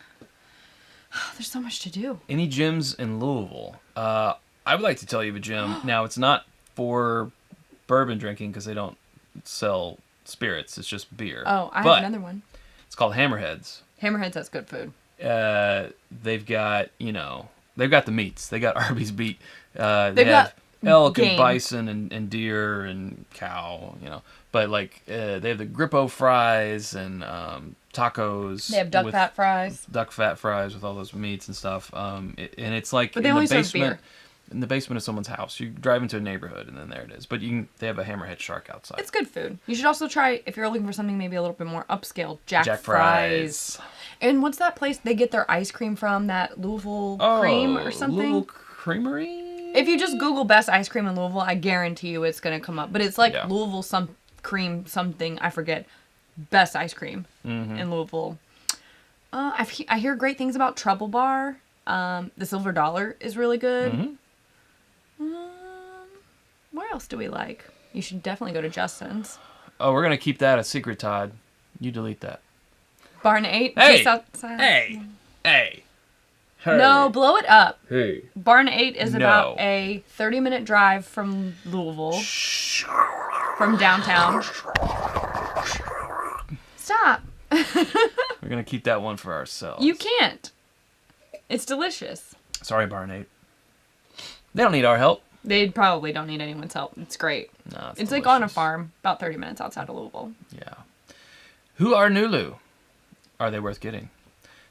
There's so much to do. Any gyms in Louisville? I would like to tell you of a gym. Now, it's not for bourbon drinking because they don't sell spirits. It's just beer. Oh, I But have another one. It's called Hammerheads. Hammerheads has good food. They've got, they've got the meats. They got Arby's beef. They They've have got elk game. and bison and deer and cow, But, they have the Grippo fries and tacos. They have duck fat fries. Duck fat fries with all those meats and stuff. And it's like But they in only the serve basement. beer. In the basement of someone's house. You drive into a neighborhood, and then there it is. But they have a hammerhead shark outside. It's good food. You should also try, if you're looking for something maybe a little bit more upscale, Jack Jack fries. And what's that place they get their ice cream from? That Louisville cream or something? Louisville Creamery? If you just Google best ice cream in Louisville, I guarantee you it's going to come up. But it's like Louisville some cream something, I forget. Best ice cream in Louisville. I hear great things about Trouble Bar. The Silver Dollar is really good. Where else do we like? You should definitely go to Justin's. Oh, we're going to keep that a secret, Todd. You delete that. Barn 8? Hey! Just outside. Hey! No, blow it up. Hey. Barn 8 is No. about a 30-minute drive from Louisville. From downtown. Stop. We're going to keep that one for ourselves. You can't. It's delicious. Sorry, Barn 8. They don't need our help. They probably don't need anyone's help. It's great. No, It's like on a farm, about 30 minutes outside of Louisville. Yeah. Who are Nulu? Are they worth getting?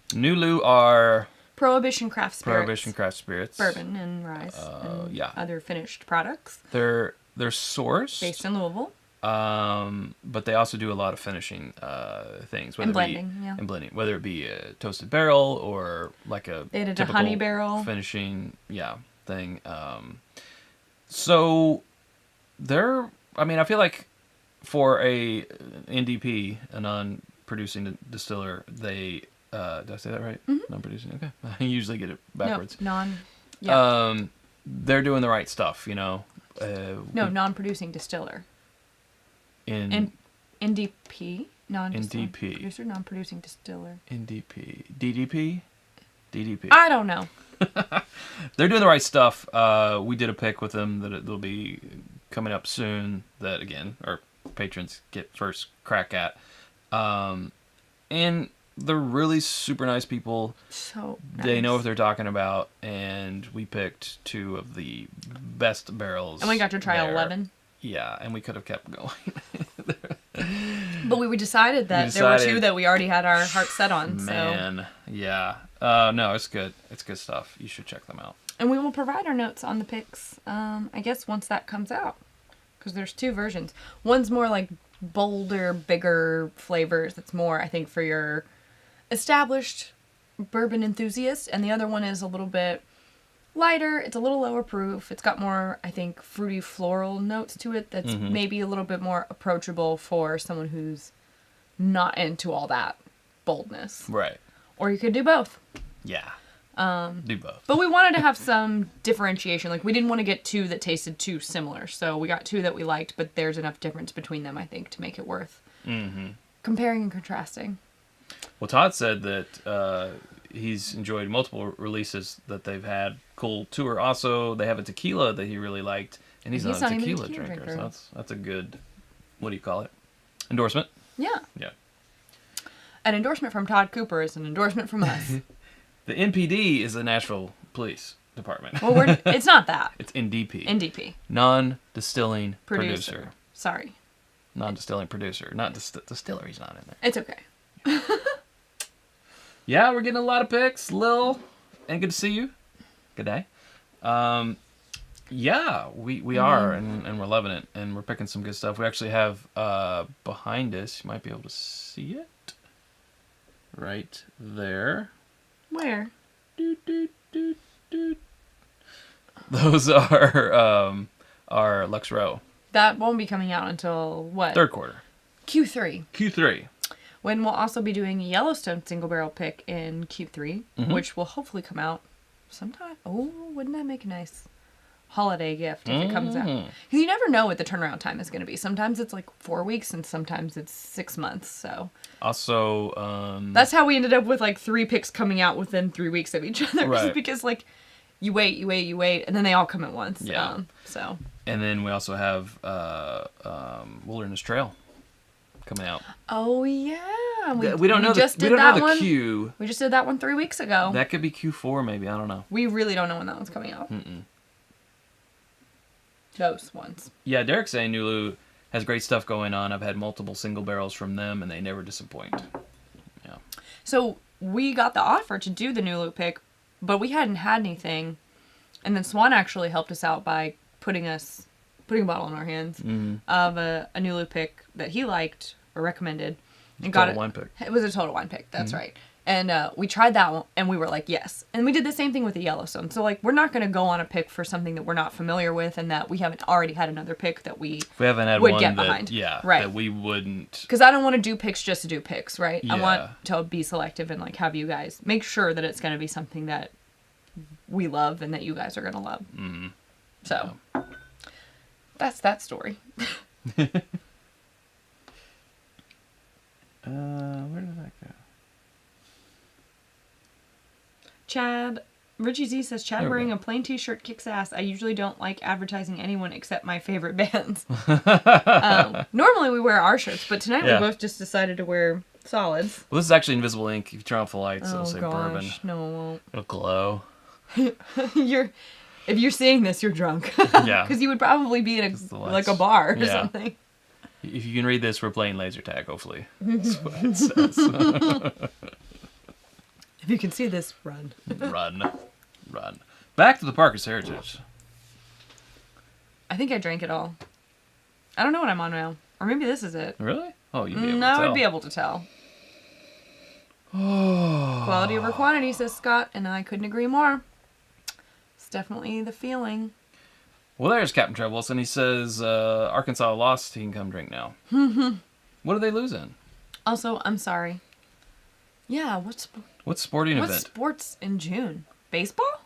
Nulu are Prohibition craft spirits. Prohibition craft spirits. Bourbon and rye and other finished products. They're sourced Based in Louisville. but they also do a lot of finishing things, whether And blending, it be yeah. and blending, whether it be a toasted barrel or like a They did a typical honey barrel. finishing thing. So they're, I feel like for a NDP, a non-producing distiller, they did I say that right? Mm-hmm. Non-producing. Okay, I usually get it backwards. No, yeah. They're doing the right stuff, No, non-producing distiller. in NDP? NDP. Producer, non-producing distiller. NDP. DDP? DDP. I don't know. They're doing the right stuff. We did a pick with them that it'll be coming up soon that, again, our patrons get first crack at. And they're really super nice people. So nice. They know what they're talking about, and we picked 2 of the best barrels. And we got to try there. 11. Yeah, and we could have kept going. But we decided that there were 2 that we already had our heart set on. Man, yeah. No, it's good. It's good stuff. You should check them out. And we will provide our notes on the picks, I guess, once that comes out. Because there's 2 versions. One's more like bolder, bigger flavors. It's more, I think, for your established bourbon enthusiast. And the other one is a little bit lighter. It's a little lower proof. It's got more, I think, fruity floral notes to it. That's maybe a little bit more approachable for someone who's not into all that boldness. Right. Or you could do both. Yeah. Do both. But we wanted to have some differentiation. Like, we didn't want to get two that tasted too similar. So we got two that we liked, but there's enough difference between them, I think, to make it worth comparing and contrasting. Well, Todd said that he's enjoyed multiple releases that they've had. Cool tour. Also, they have a tequila that he really liked, and he's not a tequila drinker. So that's a good, what do you call it? Endorsement? Yeah. Yeah. An endorsement from Todd Cooper is an endorsement from us. The NPD is the Nashville Police Department. Well, it's not that. It's NDP. NDP. Non-distilling producer. Sorry. Non-distilling producer. Not distillery's not in there. It's okay. Yeah, we're getting a lot of picks. Lil, and good to see you. Good day. Yeah, we are, and we're loving it, and we're picking some good stuff. We actually have behind us, you might be able to see it, right there. Where? Doot, doot, doot, doot. Those are Lux Row. That won't be coming out until what? Third quarter. Q3. When we'll also be doing a Yellowstone single barrel pick in Q3, which will hopefully come out sometime. Oh, wouldn't that make a nice holiday gift if it comes out? Because you never know what the turnaround time is going to be. Sometimes it's like 4 weeks and sometimes it's 6 months. So also, that's how we ended up with like 3 picks coming out within 3 weeks of each other. Right. Because like you wait, and then they all come at once. Yeah. So. And then we also have Wilderness Trail coming out. Oh yeah, we don't know. We don't know the Q. We just did that one 3 weeks ago. That could be Q4, maybe. I don't know. We really don't know when that one's coming out. Those ones. Yeah, Derek's saying Nulu has great stuff going on. I've had multiple single barrels from them, and they never disappoint. Yeah. So we got the offer to do the Nulu pick, but we hadn't had anything, and then Swan actually helped us out by putting a bottle in our hands of a Nulu pick that he liked or recommended, and got it. Total wine pick. It was a total wine pick. That's right. And we tried that one, and we were like, yes. And we did the same thing with the Yellowstone. So, like, we're not going to go on a pick for something that we're not familiar with and that we haven't already had another pick that we haven't had would one get that, behind. Yeah, right. That we wouldn't. Because I don't want to do picks just to do picks, right? Yeah. I want to be selective and, like, have you guys make sure that it's going to be something that we love and that you guys are going to love. Mm-hmm. So, that's that story. Where did that go? Richie Z says, Chad wearing a plain t-shirt kicks ass. I usually don't like advertising anyone except my favorite bands. Normally we wear our shirts, but tonight we both just decided to wear solids. Well, this is actually invisible ink. If you turn off the lights, it'll say bourbon. No, it won't. It'll glow. If you're seeing this, you're drunk. Yeah. Because you would probably be in a bar or something. If you can read this, we're playing laser tag, hopefully. That's what it says. If you can see this, run. Run. Back to the Parker's Heritage. I think I drank it all. I don't know what I'm on now. Or maybe this is it. Really? Oh, you'd be able to tell. tell. I'd be able to tell. Quality over quantity, says Scott, and I couldn't agree more. It's definitely the feeling. Well, there's Captain Trebles, and he says Arkansas lost. He can come drink now. What are they losing? Also, I'm sorry. Yeah, what's sporting event? What's sports in June? Baseball?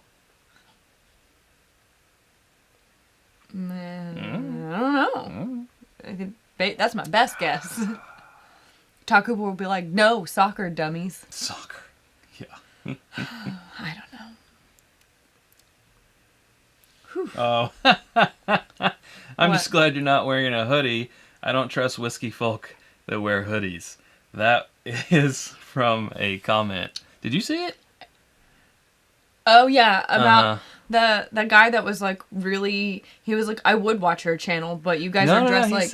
Man, I don't know. I think that's my best guess. Taco will be like, no, soccer, dummies. Soccer. Yeah. I don't know. Oh. I'm just glad you're not wearing a hoodie. I don't trust whiskey folk that wear hoodies. That is from a comment. Did you see it? Oh, yeah. About the guy that was like really... He was like, I would watch your channel, but you guys are dressed like...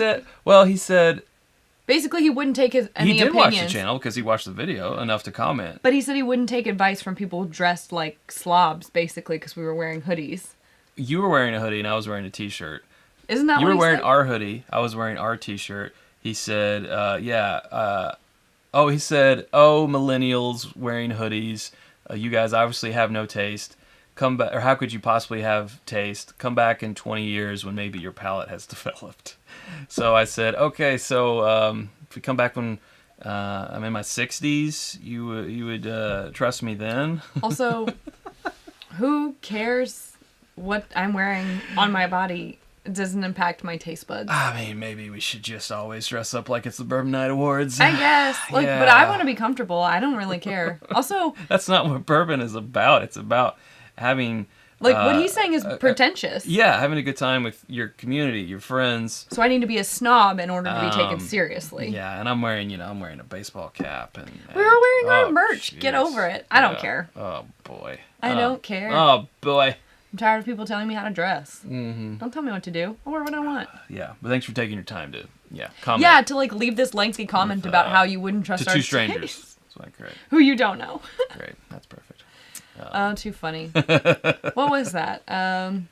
He said... Basically, he wouldn't take any opinions. He did watch the channel because he watched the video enough to comment. But he said he wouldn't take advice from people dressed like slobs, basically, because we were wearing hoodies. You were wearing a hoodie and I was wearing a t-shirt. Isn't that what he said? You were wearing our hoodie. I was wearing our t-shirt. He said, millennials wearing hoodies. You guys obviously have no taste. come back, or how could you possibly have taste? Come back in 20 years when maybe your palate has developed. So I said, okay, so if we come back when I'm in my 60s, you would trust me then? Also, who cares what I'm wearing on my body? It doesn't impact my taste buds. I mean, maybe we should just always dress up like it's the Bourbon Night Awards. I guess. But I want to be comfortable. I don't really care. Also, that's not what bourbon is about. It's about having... what he's saying is pretentious. Yeah, having a good time with your community, your friends. So I need to be a snob in order to be taken seriously. Yeah, and I'm wearing a baseball cap. And we were wearing our merch. Geez. Get over it. I don't care. Oh, boy. I don't care. Oh, boy. I'm tired of people telling me how to dress. Mm-hmm. Don't tell me what to do. I'll wear what I want. Yeah, but thanks for taking your time to comment. Yeah, to leave this lengthy comment about how you wouldn't trust to our two strangers. That's like great. Who you don't know. Great, that's perfect. Oh, too funny. What was that? That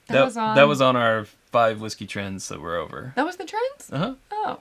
was on our 5 whiskey trends that we're over. That was the trends? Uh huh. Oh,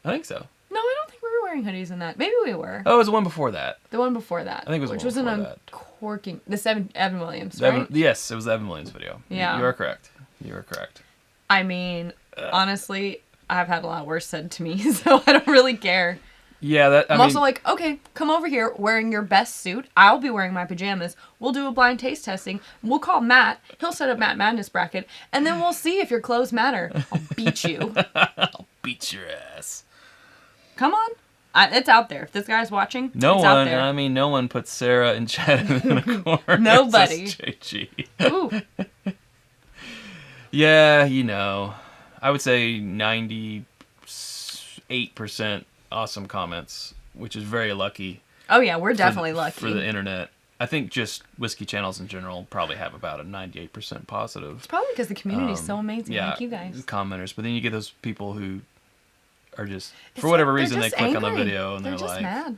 I think so. no, I don't think we were wearing hoodies in that. Maybe we were. Oh, it was the one before that. The one before that. I think it was which the one was before that. Uncorking. The Evan Williams, right? Yes, it was the Evan Williams video. Yeah. You are correct. You are correct. I mean, honestly, I've had a lot worse said to me, so I don't really care. Yeah, I'm also like, okay, come over here wearing your best suit. I'll be wearing my pajamas. We'll do a blind taste testing. We'll call Matt. He'll set up Matt Madness bracket, and then we'll see if your clothes matter. I'll beat you. I'll beat your ass. Come on. It's out there. If this guy's watching, no it's one. out there. I mean, no one puts Sarah and Chad in a corner. Nobody. JG. Ooh. Yeah, I would say 98% awesome comments, which is very lucky. Oh yeah, we're definitely lucky for the internet. I think just whiskey channels in general probably have about a 98% positive. It's probably because the community is so amazing. Yeah, like you guys. Commenters, but then you get those people who are just for whatever reason they click angry. on the video and they're just like, mad.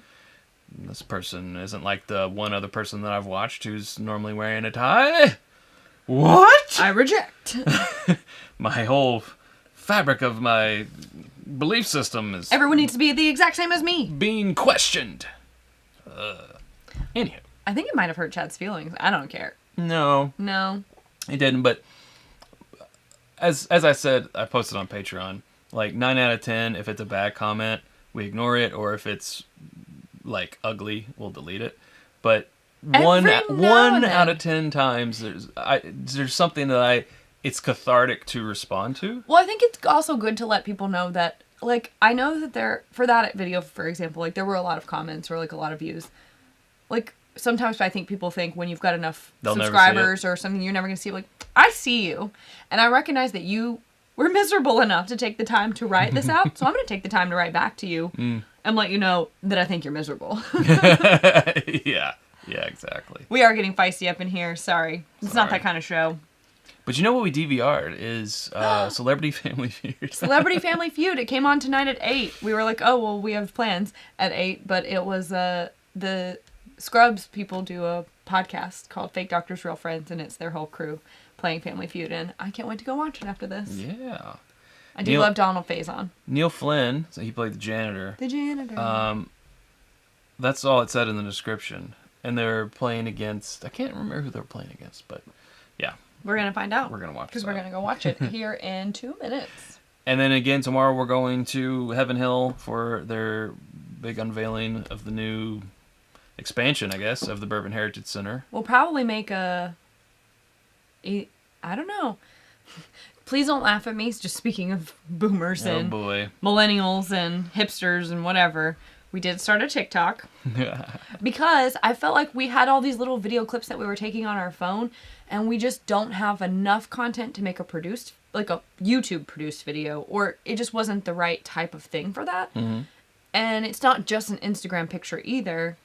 This person isn't like the one other person that I've watched who's normally wearing a tie. What? I reject. My whole fabric of my belief system is... Everyone needs to be the exact same as me. Being questioned. Anywho. I think it might have hurt Chad's feelings. I don't care. No. It didn't, but as I said, I posted on Patreon, 9 out of 10, if it's a bad comment, we ignore it, or if it's, ugly, we'll delete it. But one out of 10 times, there's something that it's cathartic to respond to. Well, I think it's also good to let people know that, I know that for that video, for example, there were a lot of comments or, a lot of views. Sometimes I think people think when you've got enough subscribers or something, you're never going to see it. I see you. And I recognize that you were miserable enough to take the time to write this out. So I'm going to take the time to write back to you and let you know that I think you're miserable. Yeah, exactly. We are getting feisty up in here. Sorry. It's not that kind of show. But you know what we DVR'd is Celebrity Family Feud. Celebrity Family Feud. It came on tonight at 8. We were like, oh, well, we have plans at 8. But it was the Scrubs people do a podcast called Fake Doctors, Real Friends. And it's their whole crew playing Family Feud. And I can't wait to go watch it after this. Yeah. I do love Donald Faison. Neil Flynn, so he played the janitor. The janitor. That's all it said in the description. And they're playing against... I can't remember who they're playing against, but yeah. We're going to find out. We're going to watch it. Because we're going to go watch it here in 2 minutes. And then again, tomorrow we're going to Heaven Hill for their big unveiling of the new expansion, I guess, of the Bourbon Heritage Center. We'll probably make I don't know. Please don't laugh at me. Just speaking of boomers and millennials and hipsters and whatever. We did start a TikTok because I felt like we had all these little video clips that we were taking on our phone and we just don't have enough content to make a YouTube produced video, or it just wasn't the right type of thing for that. Mm-hmm. And it's not just an Instagram picture either,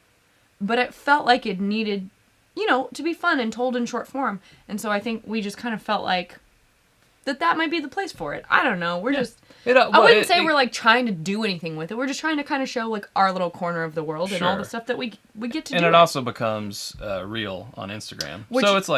but it felt like it needed, to be fun and told in short form. And so I think we just kind of felt like that might be the place for it. I don't know. We're just... I wouldn't say we're, trying to do anything with it. We're just trying to kind of show, our little corner of the world and all the stuff that we get to do. And it also becomes real on Instagram. So it's,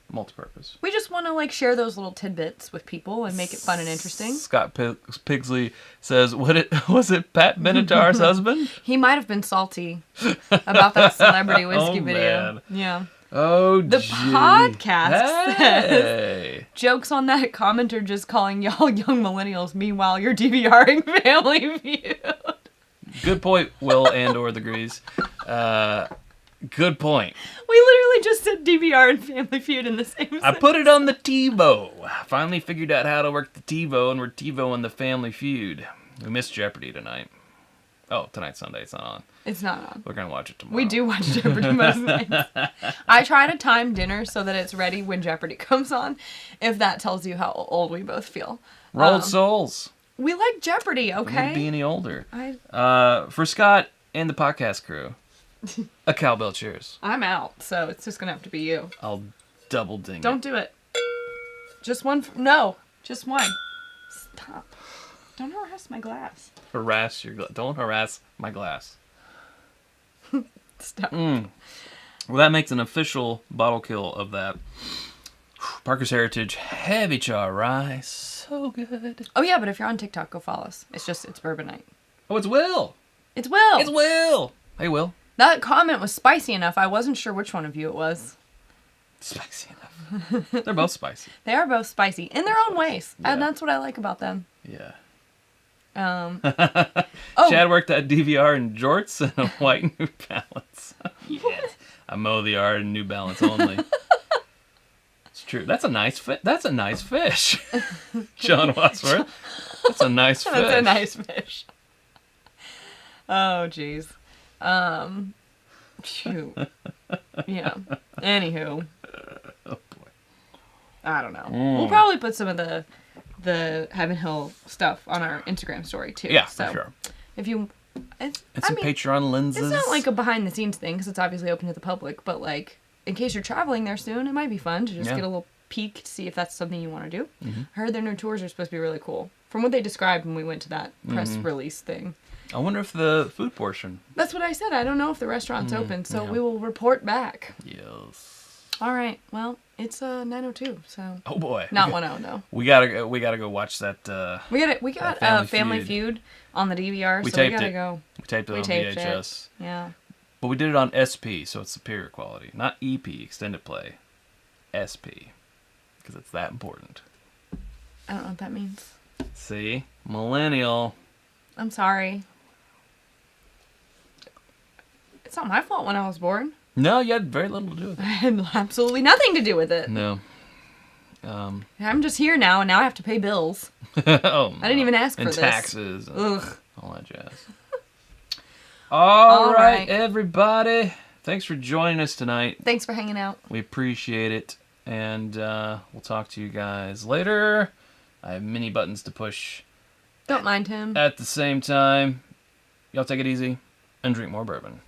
multi-purpose. We just want to, share those little tidbits with people and make it fun and interesting. Scott Pigsley says, was it Pat Benatar's husband? He might have been salty about that celebrity whiskey video. Man. Yeah. Oh, The gee. podcast says, Hey. jokes on that commenter just calling y'all young millennials. Meanwhile, you're DVRing Family Feud. Good point, Will and or the Grease. Good point. We literally just said DVR and Family Feud in the same I sentence. put it on the TiVo. Finally figured out how to work the TiVo, and we're TiVoing the Family Feud. We missed Jeopardy tonight. Oh, tonight's Sunday. It's not on. It's not on. We're going to watch it tomorrow. We do watch Jeopardy most nights. I try to time dinner so that it's ready when Jeopardy comes on, if that tells you how old we both feel. Rolled Souls. We like Jeopardy, Wouldn't be okay? any older. I, For Scott and the podcast crew, a cowbell cheers. I'm out, so it's just going to have to be you. I'll double ding Don't do it. Just one. No, just one. Stop. Don't harass my glass. Harass your don't harass my glass. Stop. Well, that makes an official bottle kill of that Parker's Heritage Heavy Char Rye. So good. Oh, yeah, but if you're on TikTok, go follow us. It's Bourbon Night. Oh, it's Will. It's Will. It's Will. Hey, Will. That comment was spicy enough. I wasn't sure which one of you it was. Spicy enough. They're both spicy. They are both spicy in their own ways. Yeah. And that's what I like about them. Yeah. Oh. Chad worked that DVR in jorts and a white New Balance. Yes. I mow the yard in New Balance only. It's true. That's a nice fish. That's a nice fish. John Wadsworth. That's a nice fish. That's a nice fish. Oh, jeez. Shoot. Yeah. Anywho. Oh boy. I don't know. We'll probably put some of the Heaven Hill stuff on our Instagram story too. Yeah, so for sure. If you, And some Patreon lenses. it's not like a behind the scenes thing because it's obviously open to the public. But like, in case you're traveling there soon, it might be fun to just get a little peek to see if that's something you want to do. I heard their new tours are supposed to be really cool. From what they described when we went to that press release thing. I wonder if the food portion. That's what I said. I don't know if the restaurant's open, so we will report back. Yes. All right. Well, it's 9:02, so Oh boy. not 1:00. No. We gotta go watch that. We got Family Feud on the DVR, We so we taped gotta it. go. We taped it We on taped VHS. it. Yeah. But we did it on SP, so it's superior quality. Not EP, extended play. SP. Because it's that important. I don't know what that means. See? Millennial. I'm sorry. It's not my fault when I was born. No, you had very little to do with I it. had absolutely nothing to do with it. No. I'm just here now, and now I have to pay bills. Oh, I didn't even ask for and this. taxes. And Ugh. all that jazz. All right, right. everybody. Thanks for joining us tonight. Thanks for hanging out. We appreciate it. And we'll talk to you guys later. I have many buttons to push Don't mind him. at the same time. Y'all take it easy and drink more bourbon.